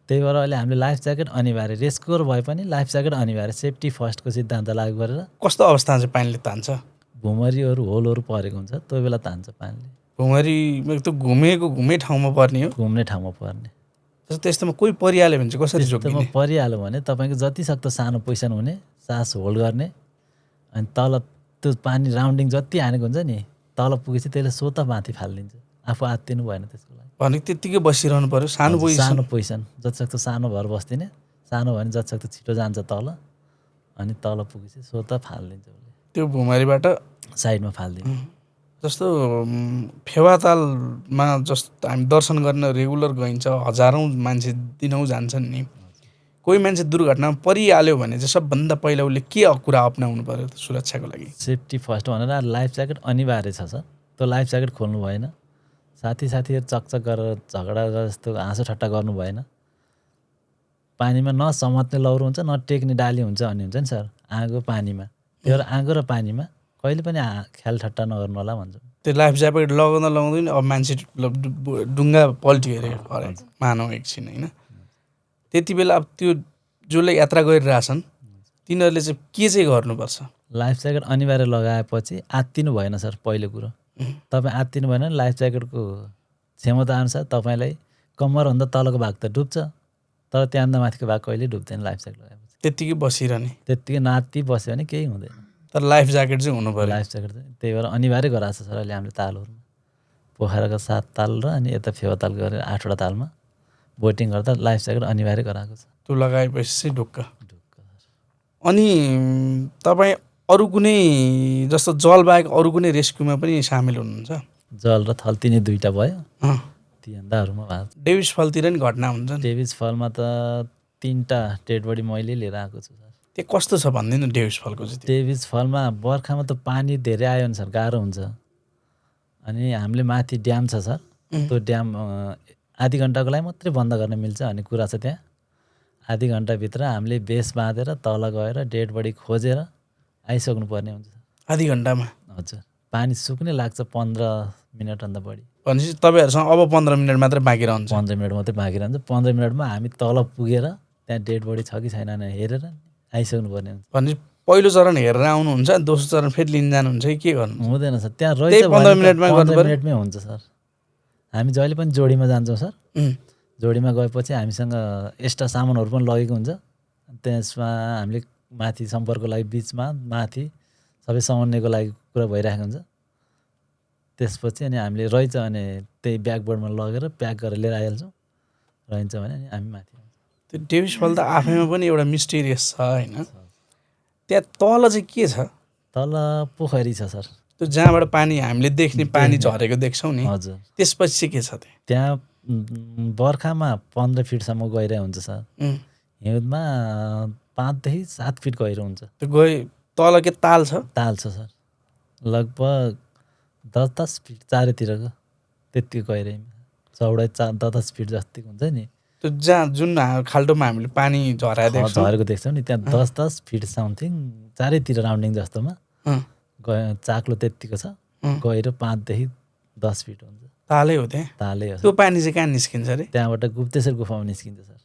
त्यही भएर अहिले हामीले लाइफ ज्याकेट अनिवार्य रेस्क्योर भए पनि लाइफ ज्याकेट अनिवार्य सेफ्टी फर्स्टको सिद्धान्त लागु गरेर कस्तो अवस्थामा चाहिँ पानीले तान्छ भुमरीहरू होलहरू परेको हुन्छ त्यो बेला तान्छ पानीले भुमरीमा त घुमे ठाउँमा पर्ने हो घुम्ने ठाउँमा पर्ने त्यस्तोमा कोही परिहाल्यो भने चाहिँ कसरी जोगिने परिहाल्यो भने तपाईँको जति सक्दो सानो पोजिसन हुने सास होल्ड गर्ने अनि तल त्यो पानी राउन्डिङ जति हानेको हुन्छ नि तल पुगेपछि त्यसले स्वत माथि फालिदिन्छ आफू आत्तिनु भएन त्यसको लागि भनेको त्यत्तिकै बसिरहनु पर्यो सानो पोजिसन जति सक्दो सानो भएर बस्दिने सानो भने जति सक्दो छिटो जान्छ तल अनि तल पुगेपछि स्वत फालिदिन्छ उसले त्यो भुमरीबाट साइडमा फालिदिन्छ जस्तो फेवातालमा जस्तो हामी दर्शन गर्न रेगुलर गइन्छ हजारौँ मान्छे दिनौँ जान्छन् नि कोही मान्छे दुर्घटनामा परिहाल्यो भने चाहिँ सबभन्दा पहिला उसले के कुरा अप्नाउनु पर्यो सुरक्षाको लागि सेफ्टी फर्स्ट भनेर लाइफ ज्याकेट अनिवार्य छ सर त्यो लाइफ ज्याकेट खोल्नु भएन साथीहरू चकचक गरेर झगडा जस्तो हाँसो ठट्टा गर्नु भएन पानीमा न समात्ने लौरो हुन्छ न टेक्ने डाली हुन्छ भन्ने हुन्छ नि सर आगो पानीमा त्यो आगो र पानीमा कहिले पनि ख्याल ठट्टा नगर्नु होला भन्छौँ त्यो लाइफ ज्याकेट लगाउँदैन अब मान्छे डुङ्गा पल्टियो अरे मानव एकछिन होइन त्यति बेला अब त्यो जसले यात्रा गरिरहेछन् तिनीहरूले चाहिँ के चाहिँ गर्नुपर्छ लाइफ ज्याकेट अनिवार्य लगाएपछि आत्तिनु भएन सर पहिलो कुरो तपाईँ आत्तिनु भएन भने लाइफ ज्याकेटको क्षमता अनुसार तपाईँलाई कम्मरभन्दा तलको भाग त डुब्छ, तर त्यहाँभन्दा माथिको भाग कहिले डुब्दैन लाइफ ज्याकेट लगाएपछि। त्यत्तिकै बसिरहने, त्यत्तिकै नाति बस्यो भने केही हुँदैन। तर लाइफ ज्याकेट चाहिँ हुनु पर्यो। लाइफ ज्याकेट चाहिँ त्यही भएर अनिवार्य गराएको छ सर अहिले हामीले तालहरूमा। पोखराका 7 ताल र अनि यता फेवाताल गरेर 8वटा तालमा बोटिङ गर्दा लाइफ ज्याकेट अनिवार्य गराएको छ। त्यो लगाएपछि चाहिँ ढुक्क। अनि तपाईँ अरू कुनै जस्तो जलबाहेक अरू कुनै रेस्क्युमा पनि सामेल हुनुहुन्छ? जल र थल तिनै 2टा भयो, अँ, तीभन्दाहरूमा भएको। डेभिस फलतिर नि घटना हुन्छ नि। डेभिस फलमा त 3टा डेड बडी मैले लिएर आएको छु सर। त्यो कस्तो छ भनिदिनु डेभिस फलको चाहिँ? डेभिस फलमा बर्खामा त पानी धेरै आयो भने सर गाह्रो हुन्छ। अनि हामीले माथि ड्याम छ सर, त्यो ड्याम आधी घन्टाको लागि मात्रै बन्द गर्न मिल्छ भन्ने कुरा छ त्यहाँ। आधी घन्टाभित्र हामीले बेस बाँधेर तल गएर डेड बडी खोजेर आइसक्नु पर्ने हुन्छ। आधी घन्टामा? हजुर, पानी सुक्नै लाग्छ 15 मिनटभन्दा बढी। भनेपछि तपाईँहरूसँग अब 15 मिनट मात्रै बाँकी रहन्छ? 15 मिनट मात्रै बाँकी रहन्छ। 15 मिनटमा हामी तल पुगेर त्यहाँ डेड बडी छ कि छैन हेरेर आइसक्नु पर्ने हुन्छ। भनेपछि पहिलो चरण हेरेर आउनुहुन्छ, दोस्रो चरण फेरि लिन जानुहुन्छ कि के गर्नु? हुँदैन सर, त्यहाँ रहेछ त्यही 15 मिनटमा गर्नु 15 मिनटमै हुन्छ सर। हामी जहिले पनि जोडीमा जान्छौँ सर। जोडीमा गएपछि हामीसँग एक्स्ट्रा सामानहरू पनि लगेको हुन्छ। त्यसमा हामीले माथि सम्पर्कको लागि बिचमा माथि सबै समन्वयको लागि कुरा भइरहेको हुन्छ। त्यसपछि अनि हामीले रहेछ भने त्यही ब्याकबोर्डमा लगेर प्याक गरेर लिएर आइहाल्छौँ। रहन्छ भने अनि हामी माथि आउँछौँ। त्यो डेभिस फल त आफैमा पनि एउटा मिस्टेरियस छ होइन? त्यहाँ तल चाहिँ के छ? तल पोखरी छ सर। त्यो जहाँबाट पानी हामीले देख्ने पानी झरेको देख्छौँ नि, हजुर, त्यसपछि चाहिँ के छ त्यहाँ? त्यहाँ बर्खामा 15 फिटसम्म गहिरो हुन्छ सर। हिउँदमा 5 देखि 7 फिट गहिरो हुन्छ। त्यो गए तल के ताल छ? ताल छ सर, लगभग 10-10 फिट चारैतिरको त्यतिको गहिरोमा। चौडाइ 10-10 फिट जतिको हुन्छ नि। त्यो जहाँ जुन खाल्टोमा हामीले पानी झरेको देख्छौँ नि, त्यहाँ 10-10 फिट समथिङ चारैतिर राउन्डिङ जस्तोमा चाक्लो त्यत्तिको छ। गहिरो 5 देखि 10 फिट हुन्छ। तालै हो त्यहाँ? तालै हो। त्यो पानी चाहिँ कहाँ निस्किन्छ अरे? त्यहाँबाट गुप्तेश्वर गुफामा निस्किन्छ सर।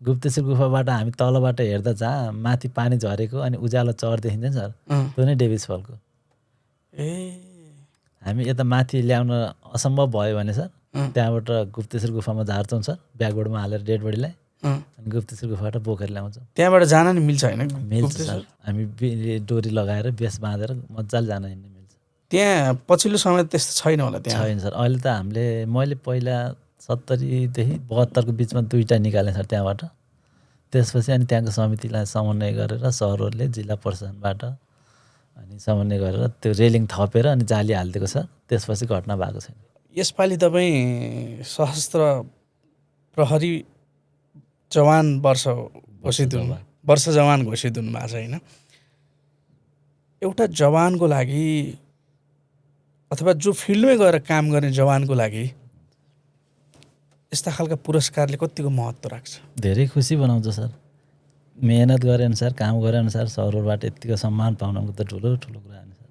गुप्तेश्वर गुफाबाट हामी तलबाट हेर्दा जहाँ माथि पानी झरेको अनि उज्यालो चर देखिन्छ नि सर, त्यो नै डेभिस फलको। हामी यता माथि ल्याउन असम्भव भयो भने सर त्यहाँबाट गुप्तेश्वर गुफामा झार्छौँ सर, ब्याकबोर्डमा हालेर डेड बडीलाई। अनि गुप्तेश्वर गुफाबाट बोकेर ल्याउँछौँ। त्यहाँबाट जान नि मिल्छ होइन? मिल्छ सर, हामी डोरी लगाएर बेस बाँधेर मजाले जान हिँड्न मिल्छ। त्यहाँ पछिल्लो समय त्यस्तो छैन होला त्यहाँ? छैन सर, अहिले त मैले पहिला 70 देखि 72 को बिचमा 2टा निकालेँ सर त्यहाँबाट। त्यसपछि अनि त्यहाँको समितिलाई समन्वय गरेर सहरहरूले जिल्ला प्रशासनबाट अनि समन्वय गरेर त्यो रेलिङ थपेर अनि जाली हालिदिएको छ। त्यसपछि घटना भएको छैन। यसपालि तपाईँ सशस्त्र प्रहरी जवान वर्ष घोषित हुनु भएको छ होइन? एउटा जवानको लागि अथवा जो फिल्डमै गएर काम गर्ने जवानको लागि यस्ता खालका पुरस्कारले कतिको महत्त्व राख्छ? धेरै खुसी बनाउँछ सर। मेहनत गरे अनुसार, काम गरे अनुसार सहरबाट यतिको सम्मान पाउनुको त ठुलो ठुलो कुरा हो सर।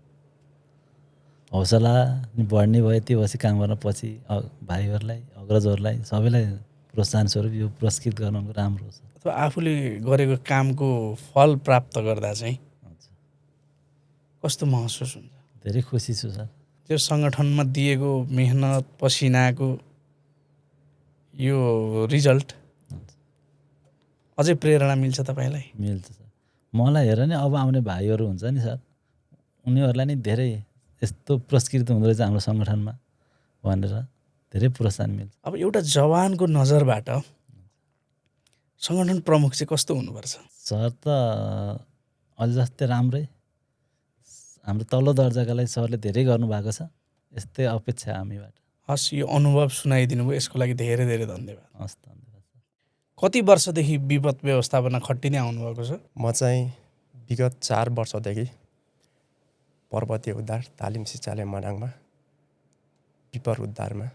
हौसला बढ्ने भयो त्यो पछि काम गर्न पछि भाइहरूलाई, अग्रजहरूलाई सबैलाई प्रोत्साहन स्वरूप यो पुरस्कृत गर्नुको राम्रो छ। अथवा आफूले गरेको कामको फल प्राप्त गर्दा चाहिँ कस्तो महसुस हुन्छ? धेरै खुसी छु सर। त्यो सङ्गठनमा दिएको मेहनत पसिनाको यो रिजल्ट अझै प्रेरणा मिल्छ तपाईँलाई? मिल्छ सर। मलाई हेर नि अब आउने भाइहरू हुन्छ नि सर, उनीहरूलाई नि धेरै यस्तो पुरस्कृत हुँदो रहेछ हाम्रो सङ्गठनमा भनेर धेरै प्रोत्साहन मिल्छ। अब एउटा जवानको नजरबाट सङ्गठन प्रमुख चाहिँ कस्तो हुनुपर्छ? सर त अलि जस्तै राम्रै, हाम्रो तल्लो दर्जाका लागि सरले धेरै गर्नुभएको छ, यस्तै अपेक्षा हामीबाट। हस्, यो अनुभव सुनाइदिनु भयो, यसको लागि धेरै धेरै धन्यवाद। हस्, धन्यवाद सर। कति वर्षदेखि विपद व्यवस्थापन खटिने आउनुभएको छ? म चाहिँ विगत 4 वर्षदेखि पर्वतीय उद्धार तालिम शिक्षालय मनाङमा विपर उद्धारमा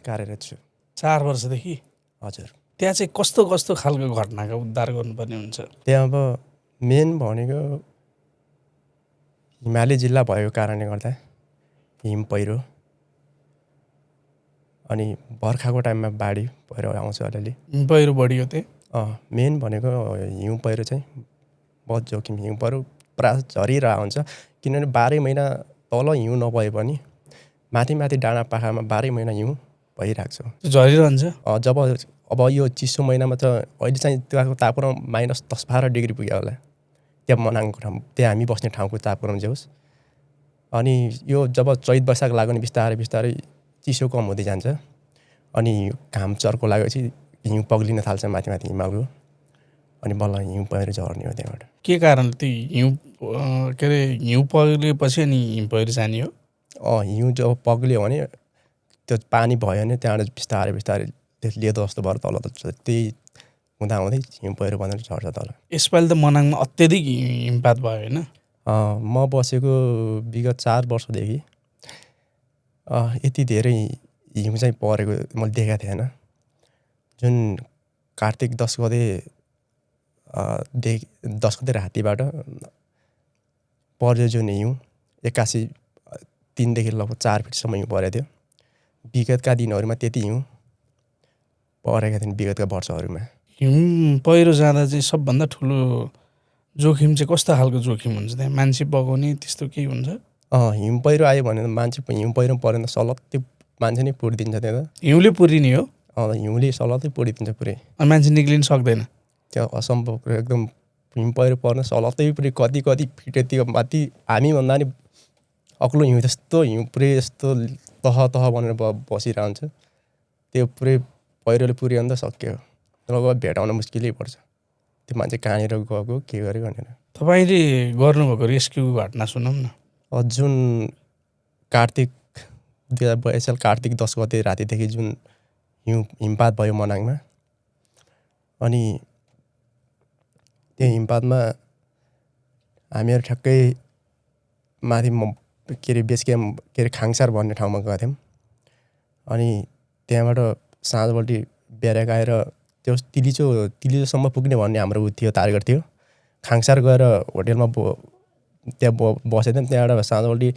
कार्यरत छु। 4 वर्षदेखि? हजुर। त्यहाँ चाहिँ कस्तो कस्तो खालको घटनाको उद्धार गर्नुपर्ने हुन्छ? त्यहाँ अब मेन भनेको हिमाली जिल्ला भएको कारणले गर्दा हिम पहिरो अनि बर्खाको टाइममा बाढी पहिरो आउँछ अलिअलि। पहिरो बढी हो त्यहाँ? मेन भनेको हिउँ पहिरो चाहिँ बहुत जोखिम। हिउँ पहिरो प्रायः झरिरहेको हुन्छ किनभने 12 महिना तल हिउँ नभए पनि माथि माथि डाँडा पाखामा 12 महिना हिउँ भइरहेको छ। त्यो झरिरहन्छ। जब अब यो चिसो महिनामा त अहिले चाहिँ त्यहाँको तापक्रम -10-12 डिग्री पुग्यो होला त्यहाँ मनाङको ठाउँ, त्यहाँ हामी बस्ने ठाउँको तापक्रम जे होस्। अनि यो जब चैत वैशाख लाग्यो भने बिस्तारै बिस्तारै चिसो कम हुँदै जान्छ। अनि घाम चर्को लागेपछि हिउँ पग्लिन थाल्छ माथि माथि हिमालको। अनि बल्ल हिउँ पहिरो झर्ने हो त्यहाँबाट। के कारणले त्यो हिउँ के अरे हिउँ पग्लिएपछि अनि हिउँ पहिरो जाने हो? हिउँ जब पग्लियो भने त्यो पानी भयो भने त्यहाँबाट बिस्तारै बिस्तारै त्यो लेदो जस्तो भएर तल त्यही हुँदाहुँदै हिउँ पहिरो बनेर झर्छ तल। यसपालि त मनाङमा अत्याधिक हिमपात भयो होइन? म बसेको विगत 4 वर्षदेखि यति धेरै हिउँ चाहिँ परेको मैले देखेको थिएन। जुन कार्तिक 10 गते रातिबाट पर्यो जुन हिउँ 81 3 देखि लगभग 4 फिटसम्म हिउँ परेको थियो। विगतका दिनहरूमा त्यति हिउँ परेका थिएन विगतका वर्षहरूमा। हिउँ पहिरो जाँदा चाहिँ सबभन्दा ठुलो जोखिम चाहिँ कस्तो खालको जोखिम हुन्छ त्यहाँ? मान्छे बगाउने त्यस्तो केही हुन्छ? हिउँ पहिरो आयो भने मान्छे हिउँ पहिरो पऱ्यो भने त सलत्तै मान्छे नै पुरिदिन्छ त्यहाँ त। हिउँले पुरिने हो? हिउँले सलत्तै पुरिदिन्छ पुरै। अनि मान्छे निक्लिन सक्दैन? त्यो असम्भव एकदम हिउँ पहिरो पर्न सलत्तै पुरै कति फिट त्यो माथि हामीभन्दा नि अग्लो हिउँ जस्तो हिउँ पुरै यस्तो तह बनेर बसिरहन्छ। त्यो पुरै पहिरोले पुऱ्यो भने त सक्यो। लगभग भेटाउन मुस्किलै पर्छ त्यो मान्छे कहाँनिर गएको के गर्यो भनेर। तपाईँले गर्नुभएको रेस्क्यु घटना सुनौँ न। जुन कार्तिक 2022 साल कार्तिक 10 गते रातिदेखि जुन हिमपात भयो मनाङमा। अनि त्यो हिमपातमा हामीहरू ठ्याक्कै माथि के अरे बेस क्याम्प के अरे खाङसार भन्ने ठाउँमा गएको थियौँ। अनि त्यहाँबाट साँझपट्टि बेरेक आएर त्यो तिलिचोसम्म पुग्ने भन्ने हाम्रो थियो टार्गेट थियो। खाङसार गएर होटेलमा त्यहाँ बसेको थियौँ। त्यहाँबाट साँझपट्टि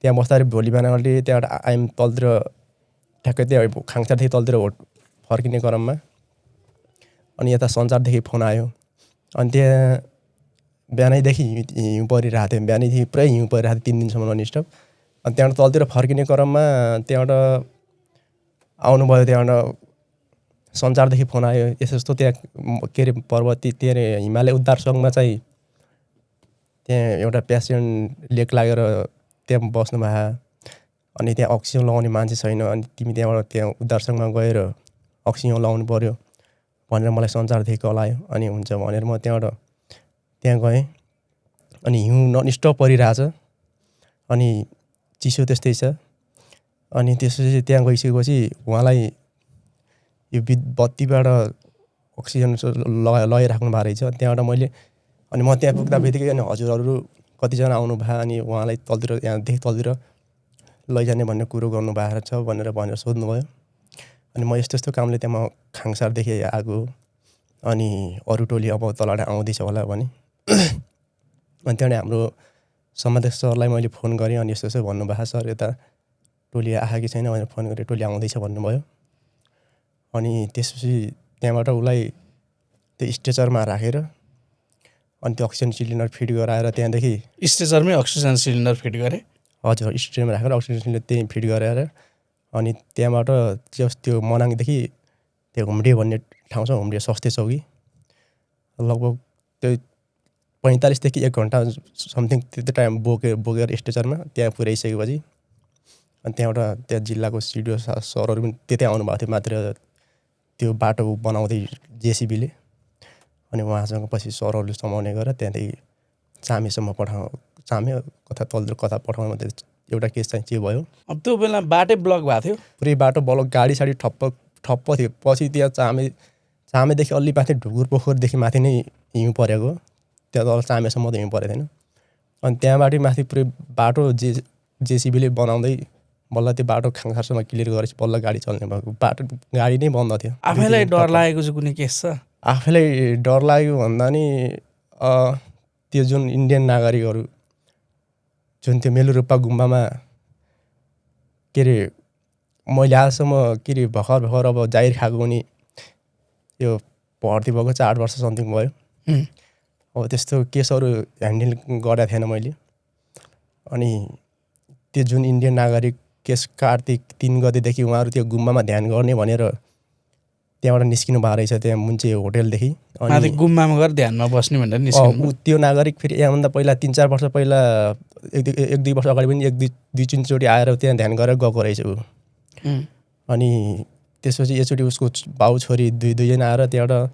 त्यहाँ बस्दाखेरि भोलि बिहानपट्टि त्यहाँबाट आयौँ तलतिर ठ्याक्कै त्यहाँ खाङसारदेखि तलतिर फर्किने क्रममा अनि यता सञ्चारदेखि फोन आयो। अनि त्यहाँ बिहानैदेखि हिउँ परिरहेको थियो। बिहानैदेखि पुरै हिउँ परिरहेको थियो 3 दिनसम्म ननस्टप। अनि त्यहाँबाट तलतिर फर्किने क्रममा त्यहाँबाट आउनुभयो। त्यहाँबाट सञ्चारदेखि फोन आयो यस्तो त्यहाँ के अरे पर्वती के अरे हिमालय उद्धार सङ्घमा चाहिँ त्यहाँ एउटा पेसेन्ट लेक लागेर त्यहाँ बस्नु भयो। अनि त्यहाँ अक्सिजन लगाउने मान्छे छैन। अनि तिमी त्यहाँबाट त्यहाँ उद्धार सङ्घमा गएर अक्सिजन लगाउनु पऱ्यो भनेर मलाई सञ्चारदेखि कल आयो। अनि हुन्छ भनेर म त्यहाँबाट त्यहाँ गएँ। अनि हिउँ ननस्टप परिरहेछ। अनि चिसो त्यस्तै छ। अनि त्यसपछि त्यहाँ गइसकेपछि उहाँलाई यो बत्तीबाट अक्सिजन लगाइराख्नु भएको रहेछ त्यहाँबाट मैले। अनि म त्यहाँ पुग्दा बित्तिकै अनि हजुरहरू कतिजना आउनु भयो अनि उहाँलाई तलतिर यहाँदेखि तलतिर लैजाने भन्ने कुरो गर्नुभएको छ भनेर सोध्नुभयो। अनि म यस्तो कामले त्यहाँ म खाङसारदेखि आएको। अनि अरू टोली अब तलबाट आउँदैछ होला भने। अनि त्यहाँबाट हाम्रो सम्बन्धित सरलाई मैले फोन गरेँ। अनि यस्तो भन्नुभएको सर यता टोली आएको कि छैन भनेर फोन गरेँ। टोली आउँदैछ भन्नुभयो। अनि त्यसपछि त्यहाँबाट उसलाई त्यो स्ट्रेचरमा राखेर अनि त्यो अक्सिजन सिलिन्डर फिट गराएर त्यहाँदेखि स्ट्रेचरमै अक्सिजन सिलिन्डर फिट गरे? हजुर स्ट्रेचरमा राखेर अक्सिजन सिलिन्डर त्यहीँ फिट गराएर अनि त्यहाँबाट त्यो मनाङदेखि त्यो हुम्डे भन्ने ठाउँ छ हुम्डे स्वास्थ्य चौकी लगभग त्यो 45 देखि 1 घन्टा समथिङ त्यति टाइम बोकेर स्ट्रेचरमा त्यहाँ पुर्याइसकेपछि अनि त्यहाँबाट त्यहाँ जिल्लाको सिडिओ सरहरू पनि त्यतै आउनुभएको थियो मात्र त्यो बाटो बनाउँदै जेसिबीले। अनि उहाँसँग पछि सरहरूले समाउने गरेर त्यहाँदेखि चामेसम्म चामे कता पठाउनु एउटा केस चाहिँ के भयो। अब त्यो बेला बाटै ब्लक भएको थियो? पुरै बाटो ब्लक गाडी साडी ठप्प थियो। पछि त्यहाँ चामेदेखि अलि माथि ढुकुर पोखरदेखि माथि नै हिउँ परेको। त्यहाँ तल चामेसम्म त हिउँ परेको थिएन। अनि त्यहाँबाट माथि पुरै बाटो जेसिबीले बनाउँदै बल्ल त्यो बाटो खाङसारसम्म क्लियर गरेपछि बल्ल गाडी चल्ने भएको। बाटो गाडी नै बन्द थियो। आफैलाई डर लागेको चाहिँ कुनै केस छ? आफैलाई डर लाग्यो भन्दा नि त्यो जुन इन्डियन नागरिकहरू जुन त्यो मेलुरोप्पा गुम्बामा के अरे मैले आजसम्म के अरे भर्खर अब जाहिर खाएको पनि यो भर्ती भएको 8 वर्ष समथिङ भयो। अब त्यस्तो केसहरू ह्यान्डल गरेको थिएन मैले। अनि त्यो जुन इन्डियन नागरिक केस कार्तिक 3 गतेदेखि उहाँहरू त्यो गुम्बामा ध्यान गर्ने भनेर त्यहाँबाट निस्किनु भएको रहेछ त्यहाँ मुन्चे होटेलदेखि। माथि गुम्बामा गएर ध्यानमा बस्ने भनेर निस्किनु। त्यो नागरिक फेरि यहाँभन्दा पहिला 3-4 वर्ष पहिला 1-2 वर्ष अगाडि पनि 1-2-3 आएर त्यहाँ ध्यान गरेर गएको रहेछ ऊ। अनि त्यसपछि एकचोटि उसको बाउ छोरी दुईजना आएर त्यहाँबाट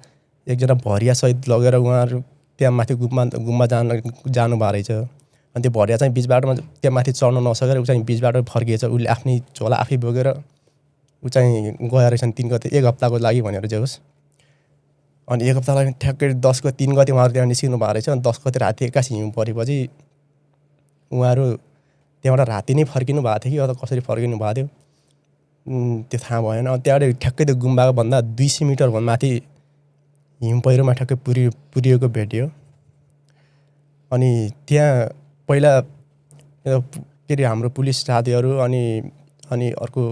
एकजना भरियासहित लगेर उहाँहरू त्यहाँ माथि गुम्बा जानु भएको रहेछ। अनि त्यो भरिया चाहिँ बिच बाटोमा त्यहाँ माथि चढ्न नसकेर ऊ चाहिँ बिच बाटो फर्किएछ। उसले आफ्नै झोला आफै बोकेर ऊ चाहिँ गएर रहेछन् 3 गते 1 हप्ताको लागि भनेर चाहिँ होस्। अनि 1 हप्ताको लागि ठ्याक्कै 3 गते उहाँहरू त्यहाँ निस्किनु भएको रहेछ। अनि 10 गते राति एक्कासी हिउँ परेपछि उहाँहरू त्यहाँबाट राति नै फर्किनु भएको थियो कि अथवा कसरी फर्किनु भएको थियो त्यो थाहा भएन। अनि त्यहाँबाट ठ्याक्कै त्यो गुम्बाको भन्दा 200 मिटर माथि हिउँ पहिरोमा ठ्याक्कै पुरिएको भेटियो। अनि त्यहाँ पहिला के अरे हाम्रो पुलिस साथीहरू अनि अर्को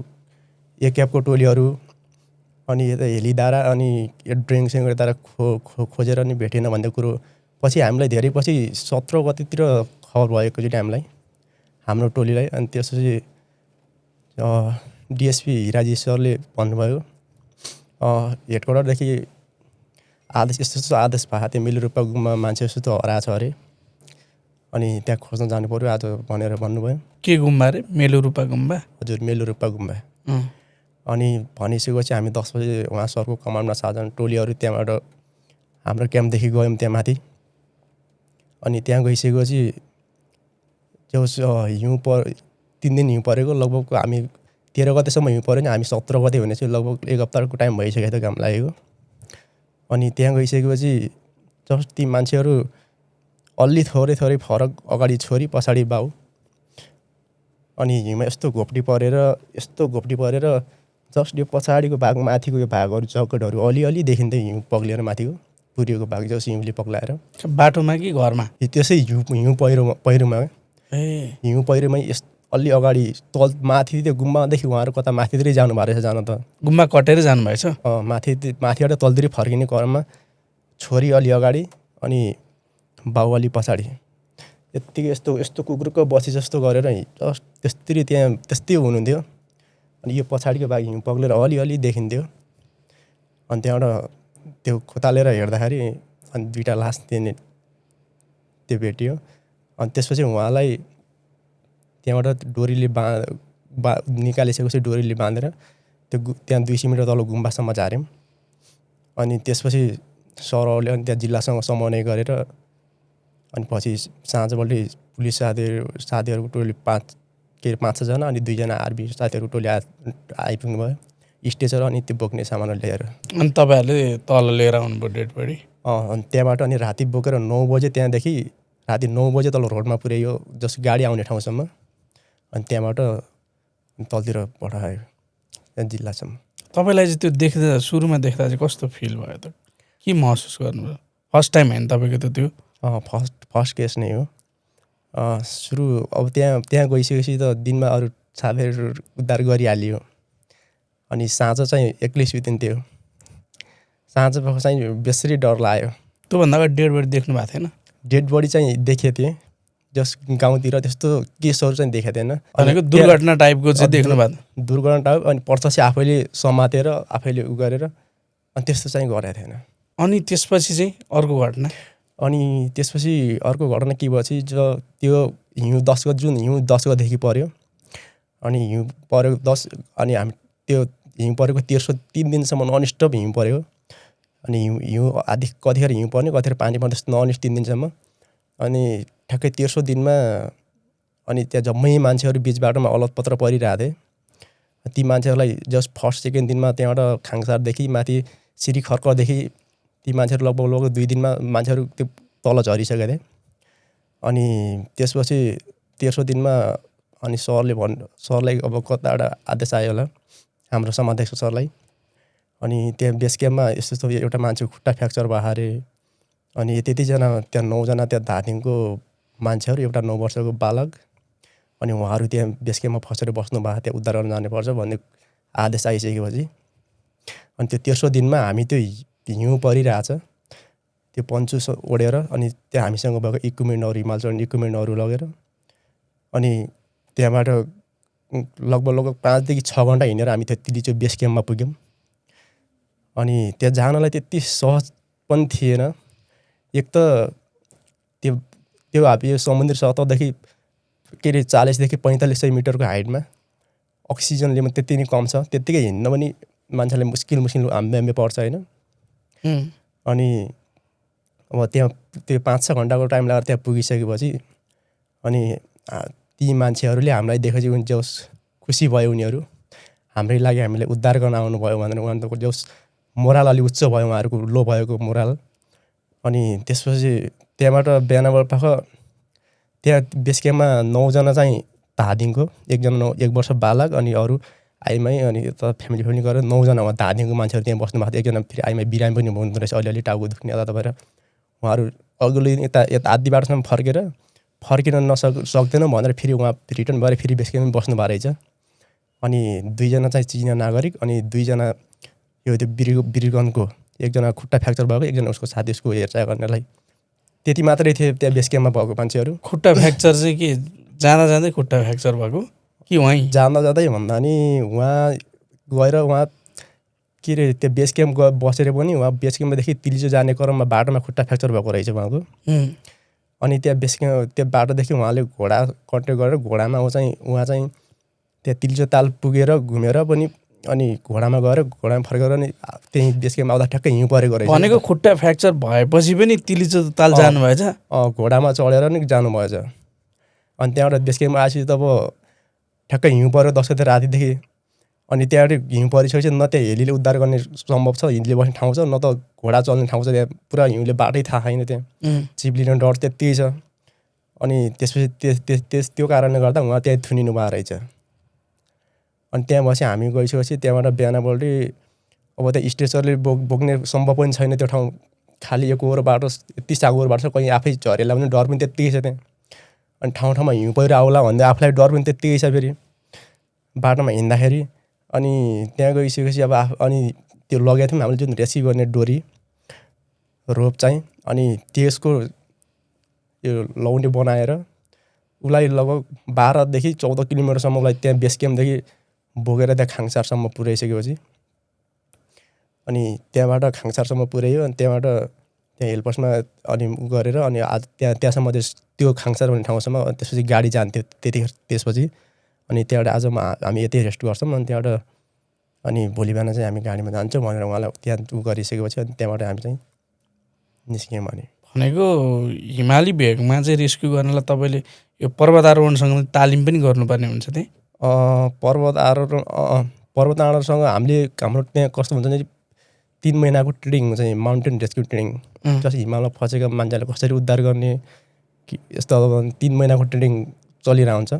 एकेएफको टोलीहरू अनि यता हेलिद्वारा अनि ड्रिङ्कसिङ यता खोजेर नि भेटेन भन्ने कुरो पछि हामीलाई धेरै पछि 17 गतेतिर खबर भयो एकचोटि हाम्रो टोलीलाई। अनि त्यसपछि डिएसपी हिराजी सरले भन्नुभयो हेडक्वार्टरदेखि आदेश यस्तो आदेश भएको त्यो मेलुरूपा गुम्बामा मान्छे यस्तो हराएको छ अरे। अनि त्यहाँ खोज्न जानु पर्यो आज भनेर भन्नुभयो। के गुम्बा रे? मेलुरूपा गुम्बा? हजुर मेलुरूपा गुम्बा। अनि भनिसकेपछि हामी 10 बजे उहाँ सरको कमान्डमा 7 जना टोलीहरू त्यहाँबाट हाम्रो क्याम्पदेखि गयौँ त्यहाँ माथि। अनि त्यहाँ गइसकेपछि त्यो हिउँ 3 दिन हिउँ परेको लगभग हामी 13 गतेसम्म हिउँ पऱ्यो नि हामी 17 गते भने चाहिँ लगभग 1 हप्ताको टाइम भइसकेको थियो काम लागेको। अनि त्यहाँ गइसकेपछि जस्ट ती मान्छेहरू अलि थोरै फरक अगाडि छोरी पछाडि बाउ। अनि हिउँमा यस्तो घोप्टी परेर जस्ट यो पछाडिको भाग माथिको यो भागहरू जकेटहरू अलिअलि देखिन्थ्यो हिउँ पग्लिएर माथिको पुरिएको भाग जस हिउँले पग्लाएर। बाटोमा कि घरमा? त्यसै हिउँ पहिरोमा हिउँ पहिरोमै अलि अगाडि तल माथि त्यो गुम्बादेखि उहाँहरू कता माथितिरै जानु भएको रहेछ जान त। गुम्बा कटेर जानुभएछ? माथिबाट तलतिर फर्किने क्रममा छोरी अलि अगाडि अनि बाउ अलि पछाडि यत्तिकै यस्तो कुकुरको बसी जस्तो गरेर जस्ट त्यस्तै हुनुहुन्थ्यो। अनि यो पछाडिको भाग हिउँ पग्लेर अलिअलि देखिन्थ्यो। अनि त्यहाँबाट त्यो खोतालेर हेर्दाखेरि अनि 2टा लास त्यो भेटियो। अनि त्यसपछि उहाँलाई त्यहाँबाट डोरीले निकालिसकेपछि डोरीले बाँधेर त्यहाँ 200 मिटर तल गुम्बासम्म झार्यौँ। अनि त्यसपछि सरहरूले अनि त्यहाँ जिल्लासँग समन्वय गरेर अनि पछि साँझपल्टि पुलिस साथीहरूको टोली 5-6 जना अनि 2 जना आर्मी साथीहरूको टोली आइपुग्नु भयो स्टेचर अनि त्यो बोक्ने सामानहरू लिएर। अनि तपाईँहरूले तल लिएर आउनुभयो डेड बडी? अनि त्यहाँबाट अनि राति बोकेर 9 बजे त्यहाँदेखि राति 9 बजे तल रोडमा पुर्यायो जस गाडी आउने ठाउँसम्म। अनि त्यहाँबाट तलतिर पठायो त्यहाँ जिल्लासम्म। तपाईँलाई चाहिँ त्यो सुरुमा देख्दा चाहिँ कस्तो फिल भयो त? के महसुस गर्नुभयो? फर्स्ट टाइम होइन तपाईँको त त्यो? फर्स्ट केस नै हो। सुरु अब त्यहाँ गइसकेपछि त दिनमा अरू साथीहरू उद्धार गरिहालियो। अनि साँझ चाहिँ एक्लै सुतिन्थ्यो। साँझ चाहिँ बेसरी डर लाग्यो। त्योभन्दा अगाडि डेड बडी देख्नु भएको थिएन? डेड बडी चाहिँ देखेको थिएँ जस गाउँतिर त्यस्तो केसहरू चाहिँ देखेको थिएन। भनेको दुर्घटना टाइपको चाहिँ देख्नु भएको? दुर्घटना टाइप अनि प्रत्यक्ष आफैले समातेर आफैले उ गरेर अनि त्यस्तो चाहिँ गरेको थिएन। अनि त्यसपछि चाहिँ अर्को घटना? अनि त्यसपछि अर्को घटना के भएपछि त्यो हिउँ 10 गते जुन हिउँ 10 गतेदेखि पऱ्यो। अनि हिउँ परेको 10 अनि हामी त्यो हिउँ परेको 3 दिनसम्म ननस्टप हिउँ पऱ्यो। अनि हिउँ आदि कतिखेर हिउँ पर्ने कतिखेर पानी पर्ने त्यस्तो ननस्टप 3 दिनसम्म। अनि ठ्याक्कै 13 दिनमा अनि त्यहाँ जम्मै मान्छेहरू बिच बाटोमा अलतपत्र परिरहेको थिए। ती मान्छेहरूलाई जस्ट फर्स्ट सेकेन्ड दिनमा त्यहाँबाट खाङसारदेखि माथि सिरी खर्कदेखि ती मान्छेहरू लगभग 2 दिनमा मान्छेहरू त्यो तल झरिसकेका थिए। अनि त्यसपछि 13 दिनमा अनि सरलाई अब कताबाट आदेश आयो होला हाम्रो समाध्यक्ष सरलाई। अनि त्यहाँ बेस क्याम्पमा यस्तो एउटा मान्छेको खुट्टा फ्र्याक्चर भयो अरे। अनि त्यतिजना त्यहाँ 9 जना त्यहाँ धादिङको मान्छेहरू एउटा 9 वर्षको बालक अनि उहाँहरू त्यहाँ बेस क्याम्पमा फसेर बस्नु भएको त्यहाँ उद्धार गर्न जानुपर्छ भन्ने आदेश आइसकेपछि अनि त्यो 13 दिनमा हामी त्यो हिउँ परिरहेछ त्यो पन्चु ओढेर अनि त्यहाँ हामीसँग भएको इक्विपमेन्टहरू हिमाल चढ्ने इक्विपमेन्टहरू लगेर अनि त्यहाँबाट लगभग 5 देखि 6 घन्टा हिँडेर हामी त्यो तिलिचो बेस क्याम्पमा पुग्यौँ। अनि त्यहाँ जानलाई त्यति सहज पनि थिएन। एक त त्यो हामी समुद्री सतहदेखि के अरे 40 देखि 4500 मिटरको हाइटमा अक्सिजन लेभल त्यति नै कम छ। त्यत्तिकै हिँड्न पनि मान्छेलाई मुस्किल हाम्मे पर्छ होइन। अनि अब त्यहाँ त्यो 5-6 घन्टाको टाइम लगाएर त्यहाँ पुगिसकेपछि अनि ती मान्छेहरूले हामीलाई देखेपछि जोस् खुसी भयो। उनीहरू हाम्रै लागि हामीलाई उद्धार गर्न आउनुभयो भनेर उहाँको जोस् मोरल अलि उच्च भयो, उहाँहरूको लो भएको मोरल। अनि त्यसपछि त्यहाँबाट बिहानबाट त्यहाँ बेस क्याम्पमा 9 जना चाहिँ धादिङको, 1 वर्ष बालक अनि अरू आइमाई अनि यता फ्यामिली गरेर 9 जना धादिङको मान्छेहरू त्यहाँ बस्नु भएको थियो। एकजना फेरि आइमाई बिरामी पनि हुनुहुँदो रहेछ, अलिअलि टाउको दुख्ने यता भएर उहाँहरू अघिल्लो यता आधी बाटोसम्म फर्किन सक्दैन भनेर फेरि उहाँ रिटर्न भएर फेरि बेस क्याम्पमा बस्नु भएको रहेछ। अनि 2 जना चाहिँ चिनिया नागरिक अनि 2 जना यो त्यो वीरगन्जको, एकजना खुट्टा फ्र्याक्चर भएको, एकजना उसको साथी उसको हेरचाह गर्नलाई। त्यति मात्रै थियो त्यहाँ बेस क्याम्पमा भएको मान्छेहरू। खुट्टा फ्र्याक्चर चाहिँ के जाँदै खुट्टा फ्र्याक्चर भएको कि वहीँ जाँदै भन्दा नि उहाँ गएर उहाँ के अरे त्यो बेस क्याम्प बसेर पनि उहाँ बेस क्याम्पदेखि तिलिचो जाने क्रममा बाटोमा खुट्टा फ्र्याक्चर भएको रहेछ उहाँको। अनि त्यहाँ बेस क्याम्प त्यो बाटोदेखि उहाँले घोडा कन्ट्याक्ट गरेर घोडामा उहाँ चाहिँ त्यहाँ तिलिचो ताल पुगेर घुमेर पनि अनि घोडामा गएर घोडामा फर्केर नि त्यहीँ बेस क्याम्प आउँदा ठ्याक्कै हिउँ परेको रहेछ। भनेको खुट्टा फ्र्याक्चर भएपछि पनि तिलिचो ताल जानुभएछ? घोडामा चढेर नि जानुभएछ। अनि त्यहाँबाट बेस क्याम्पमा आएपछि त अब ठ्याक्कै हिउँ पऱ्यो 10 गते रातिदेखि। अनि त्यहाँबाट हिउँ परिसकेपछि न त्यहाँ हेलीले उद्धार गर्ने सम्भव छ, हिउँले बस्ने ठाउँ छ, न त घोडा चल्ने ठाउँ छ। त्यहाँ पुरा हिउँले बाटै थाहा छैन, त्यहाँ चिप्लिने डर त्यति छ। अनि त्यसपछि त्यो कारणले गर्दा उहाँ त्यहाँ थुनिनु भएको रहेछ। अनि त्यहाँ बसी हामी गइसकेपछि त्यहाँबाट बिहानपल्टै अब त्यहाँ स्ट्रेचरले बोक्ने सम्भव पनि छैन त्यो ठाउँ, खालि एक ओहोर बाटो, यति सागोर बाटो छ, कहीँ आफै झरेला पनि डर पनि त्यत्तिकै छ त्यहाँ। अनि ठाउँमा हिउँ पहिरो आउला भन्दा आफूलाई डर पनि त्यत्तिकै छ फेरि बाटोमा हिँड्दाखेरि। अनि त्यहाँ गइसकेपछि अब अनि त्यो लगेको थियौँ हामीले जुन रेस्क्यु गर्ने डोरी रोप चाहिँ, अनि त्यसको यो लौन्डे बनाएर उसलाई लगभग 12 देखि 14 किलोमिटरसम्म उसलाई त्यहाँ बेस क्याम्पदेखि बोकेर त्यहाँ खाङसारसम्म पुर्याइसकेपछि अनि त्यहाँबाट खाङसारसम्म पुर्यायो। अनि त्यहाँबाट त्यहाँ हेल्पर्समा अनि गरेर अनि आज त्यहाँसम्म त्यो खाङसार भन्ने ठाउँसम्म, त्यसपछि गाडी जान्थ्यो त्यसपछि। अनि त्यहाँबाट आज हामी यतै रेस्ट गर्छौँ, अनि त्यहाँबाट अनि भोलि बिहान चाहिँ हामी गाडीमा जान्छौँ भनेर उहाँलाई त्यहाँ गरिसकेपछि अनि त्यहाँबाट हामी चाहिँ निस्क्यौँ। भनेको हिमाली भेगमा चाहिँ रेस्क्यु गर्नलाई तपाईँले यो पर्वतारोहणसँग तालिम पनि गर्नुपर्ने हुन्छ त्यही? पर्वतारोहणसँग हाम्रो त्यहाँ कस्तो हुन्छ भने 3 महिनाको ट्रेनिङ हुन्छ, माउन्टेन रेस्क्यु ट्रेनिङ। जस्तै हिमालमा फँसेका मान्छेलाई कसरी उद्धार गर्ने यस्तो 3 महिनाको ट्रेनिङ चलिरहेको हुन्छ।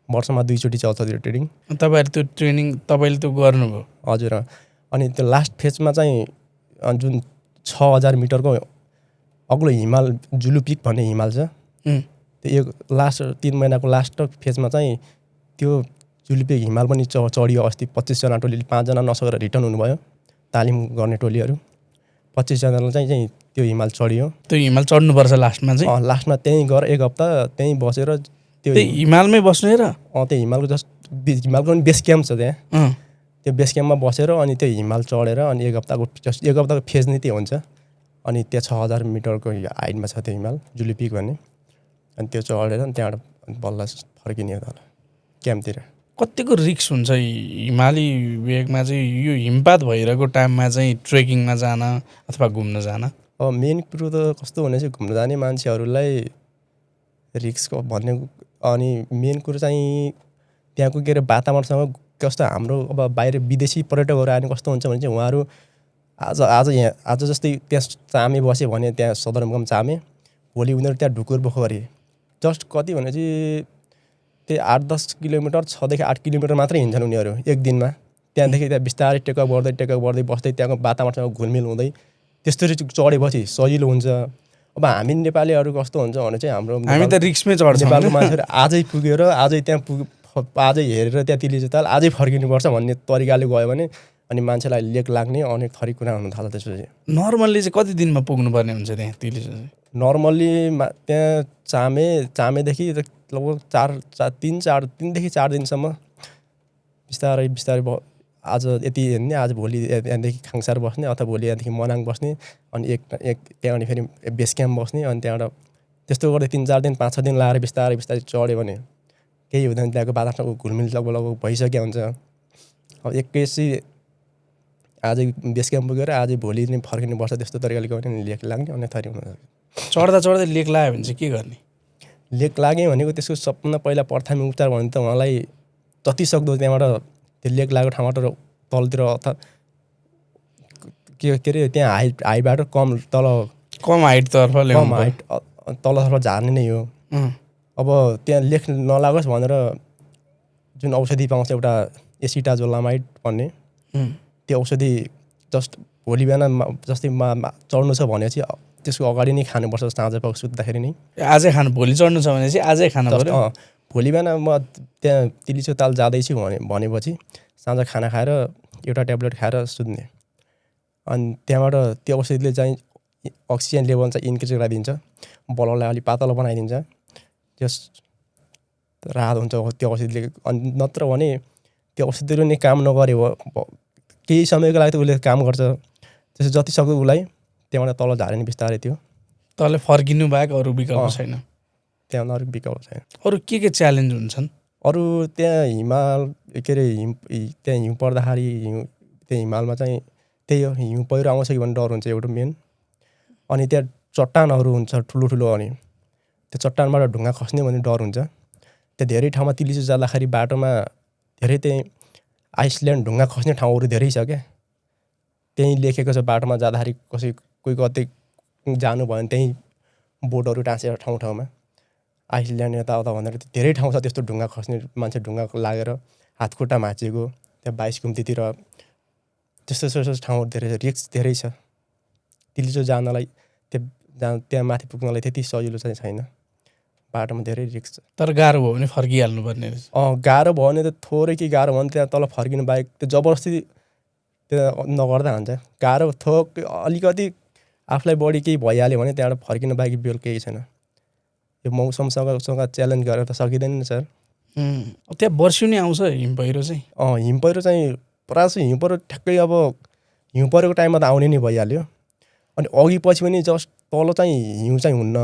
वर्षमा 2 चोटि चल्छ त्यो ट्रेनिङ। तपाईँले त्यो गर्नुभयो? हजुर। अनि त्यो लास्ट फेजमा चाहिँ जुन 6000 मिटरको अग्लो हिमाल जुलु पिक भन्ने हिमाल छ, त्यो लास्ट 3 महिनाको लास्ट फेजमा चाहिँ त्यो जुलु पिक हिमाल पनि चढियो। अस्ति 25 जना टोलीले 5 जना नसकेर रिटर्न हुनुभयो, तालिम गर्ने टोलीहरू 25 जनालाई चाहिँ त्यो हिमाल चढियो। त्यो हिमाल चढ्नुपर्छ लास्टमा चाहिँ? लास्टमा त्यहीँ गएर 1 हप्ता त्यहीँ बसेर त्यो हिमालमै बस्नु र त्यो हिमालको हिमालको पनि बेस क्याम्प छ त्यहाँ। त्यो बेस क्याम्पमा बसेर अनि त्यो हिमाल चढेर अनि 1 हप्ताको फेज नै त्यो हुन्छ। अनि त्यहाँ 6000 मिटरको हाइटमा छ त्यो हिमाल जुलु पिक भन्ने। अनि त्यो चढेर अनि त्यहाँबाट बल्ल फर्किने तल क्याम्पतिर। कतिको रिस्क हुन्छ हिमाली भेगमा चाहिँ यो हिमपात भइरहेको टाइममा चाहिँ ट्रेकिङमा जान अथवा घुम्न जान? अब मेन कुरो त कस्तो भने चाहिँ घुम्न जाने मान्छेहरूलाई रिस्क भन्ने, अनि मेन कुरो चाहिँ त्यहाँको के अरे वातावरणसँग कस्तो हाम्रो अब बाहिर विदेशी पर्यटकहरू आयो भने कस्तो हुन्छ भने चाहिँ उहाँहरू आज जस्तै त्यहाँ चामे बस्यो भने त्यहाँ सदरमुकाम चामे, भोलि उनीहरू त्यहाँ ढुकुर पोखरी जस्ट कति भने चाहिँ त्यही 8-10 किलोमिटर 6 देखि 8 किलोमिटर मात्रै हिँड्छन् उनीहरू एक दिनमा। त्यहाँदेखि त्यहाँ बिस्तारै टेकअप गर्दै बस्दै त्यहाँको वातावरणसँग घुलमिल हुँदै त्यस्तरी चढेपछि सजिलो हुन्छ। अब हामी नेपालीहरू कस्तो हुन्छ भने चाहिँ हामी त रिस्कमै चढ्छौँ। नेपालको मान्छेहरू आजै पुगेर आजै त्यहाँ आजै हेरेर त्यहाँ तिलिचो ताल आजै फर्किनुपर्छ भन्ने तरिकाले गयो भने अनि मान्छेलाई लेक लाग्ने अनेक थरी कुरा हुन थाल्छ त्यसपछि। नर्मल्ली चाहिँ कति दिनमा पुग्नुपर्ने हुन्छ त्यहाँ तिलिचो चाहिँ? नर्मल्ली त्यहाँ चामेदेखि लगभग 3देखि 4 दिनसम्म बिस्तारै बिस्तारै आज यति हेर्ने, आज भोलि यहाँदेखि खाङसार बस्ने अथवा भोलि यहाँदेखि मनाङ बस्ने, अनि त्यहाँ अनि फेरि बेस क्याम्प बस्ने, अनि त्यहाँबाट त्यस्तो गर्दै 3-4 दिन 5-6 दिन लगाएर बिस्तारै बिस्तारै चढ्यो भने केही हुँदैन। त्यहाँको वातावरण घुलमिल लगभग भइसक्यो हुन्छ। अब एकैसी आज बेस क्याम्प पुगेर आज भोलि नै फर्किनु पर्छ त्यस्तो तरिकाले गयो भने लेक लाग्ने अन्य थरी हुन। चढ्दा चढ्दै लेक लाग्यो भने चाहिँ के गर्ने? लेक लाग्यो भनेको त्यसको सबभन्दा पहिला प्राथमिक उपचार भने त उहाँलाई जति सक्दो त्यहाँबाट त्यो लेक लागेको ठाउँबाट तलतिर अथवा के अरे त्यहाँ हाइटबाट कम हाइटतर्फ ल्याउनु हाइट तलतर्फ झार्ने नै हो। अब त्यहाँ लेक नलागोस् भनेर जुन औषधि पाउँछ एउटा एसिटाजोलामाइड भन्ने, त्यो औषधि जस्ट भोलि बिहान जस्तै चढ्नु छ भनेपछि त्यसको अगाडि नै खानुपर्छ साँझ पख सुत्दाखेरि नै। आजै खानु, भोलि चढ्नु छ भने चाहिँ आजै खानु पर्यो। भोलि बिहान म त्यहाँ तिलिचो ताल जाँदैछु भनेपछि साँझ खाना खाएर एउटा ट्याब्लेट खाएर सुत्ने। अनि त्यहाँबाट त्यो औषधिले चाहिँ अक्सिजन लेभल चाहिँ इन्क्रिज गराइदिन्छ, बललाई अलिक पातलो बनाइदिन्छ, त्यस राहत हुन्छ त्यो औषधिले। अनि नत्र भने त्यो औषधिले नै काम नगरे केही समयको लागि त उसले काम गर्छ, त्यसो जति सक्दो उसलाई त्यहाँबाट तल झार्ने बिस्तारै त्यो तल फर्किनु बाहेक अरू विकल्प छैन। त्यहाँ अरू विकल्प छैन। अरू के च्यालेन्ज हुन्छन्? अरू त्यहाँ हिमाल के अरे त्यहाँ हिउँ पर्दाखेरि त्यहाँ हिमालमा चाहिँ त्यही हो, हिउँ पहिरो आउँछ कि भन्ने डर हुन्छ एउटा मेन। अनि त्यहाँ चट्टानहरू हुन्छ ठुलो ठुलो, अनि त्यो चट्टानबाट ढुङ्गा खस्ने भन्ने डर हुन्छ। त्यहाँ धेरै ठाउँमा तिलिचो जाँदाखेरि बाटोमा धेरै त्यहीँ आइसल्यान्ड ढुङ्गा खस्ने ठाउँहरू धेरै छ क्या। त्यहीँ लेखेको छ बाटोमा जाँदाखेरि कोही कतै जानु भयो भने त्यहीँ बोर्डहरू टाँसेर ठाउँ ठाउँमा आइसल्यान्ड यताउता भनेर धेरै ठाउँ छ त्यस्तो ढुङ्गा खस्ने, मान्छे ढुङ्गा लागेर हातखुट्टा भाँचिएको। त्यहाँ 22 घुम्तीतिर त्यस्तो ठाउँहरू धेरै छ, रिस्क धेरै छ। तिलिचो जानलाई त्यहाँ माथि पुग्नलाई त्यति सजिलो चाहिँ छैन, बाटोमा धेरै रिस्क छ। तर गाह्रो भयो भने फर्किहाल्नु पर्ने रहेछ। गाह्रो भयो भने त थोरै कि गाह्रो भयो भने त्यहाँ तल फर्किनु बाहेक त्यो जबरजस्ती त्यो नगर्दा हुन्छ। गाह्रो अलिकति आफूलाई बढी केही भइहाल्यो भने त्यहाँबाट फर्किनु बाहेक बेल केही छैन। यो मौसमसँग च्यालेन्ज गरेर त सकिँदैन नि सर। त्यहाँ वर्षुनी आउँछ हिम पहिरो चाहिँ? हिम पहिरो चाहिँ प्रायः जस्तो हिउँ पहिरो ठ्याक्कै अब हिउँ पहिरोको टाइममा त आउने नै भइहाल्यो। अनि अघि पछि पनि जस्ट तल चाहिँ हिउँ चाहिँ हुन्न।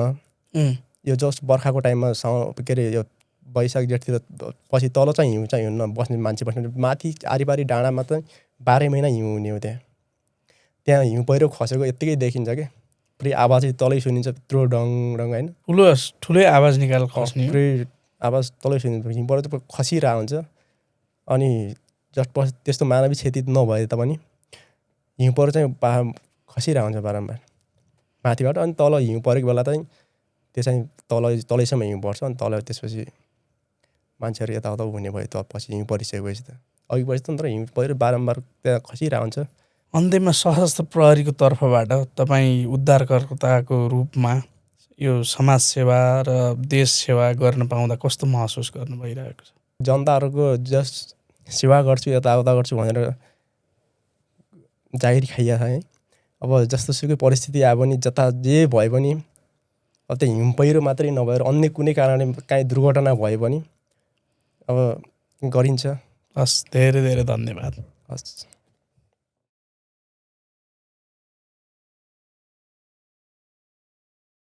यो जस्ट बर्खाको टाइममा के अरे यो वैशाख जेठतिर पछि तल चाहिँ हिउँ चाहिँ हुन्न, बस्ने मान्छे बस्ने। माथि आरिपारी डाँडामा चाहिँ 12 महिना हिउँ हुने हो। त्यहाँ हिउँ पहिरो खसेको यत्तिकै देखिन्छ क्या। पुरै आवाज चाहिँ तलै सुनिन्छ, त्यत्रो डङ डङ होइन, ठुलै आवाज निकाल खस्ने, पुरै आवाज तलै सुनिन्छ। हिउँ पहिरो त खसिरहेको हुन्छ। अनि जस्ट त्यस्तो मानवीय क्षति नभए तापनि हिउँ पहिरो चाहिँ खसिरहेको हुन्छ बारम्बार माथिबाट। अनि तल हिउँ परेको बेला चाहिँ त्यो चाहिँ तलैसम्म हिउँ पर्छ। अनि तल त्यसपछि मान्छेहरू यताउता हुने भयो त पछि हिउँ परिसकेपछि त अघि पछि त हिउँ पहिरो बारम्बार त्यहाँ खसिरहेको हुन्छ। अन्त्यमा सशस्त्र प्रहरीको तर्फबाट तपाईँ उद्धारकर्ताको रूपमा यो समाजसेवा र देश सेवा गर्न पाउँदा कस्तो महसुस गर्नु भइरहेको छ? जनताहरूको जस्ट सेवा गर्छु यताउता गर्छु भनेर जागिर खाइया है। अब जस्तो सुकै परिस्थिति आयो भने जता जे भयो पनि अब त्यो हिउँ पहिरो मात्रै नभएर अन्य कुनै कारणले काहीँ दुर्घटना भयो भने अब गरिन्छ। हस्, धेरै धेरै धन्यवाद। हस्।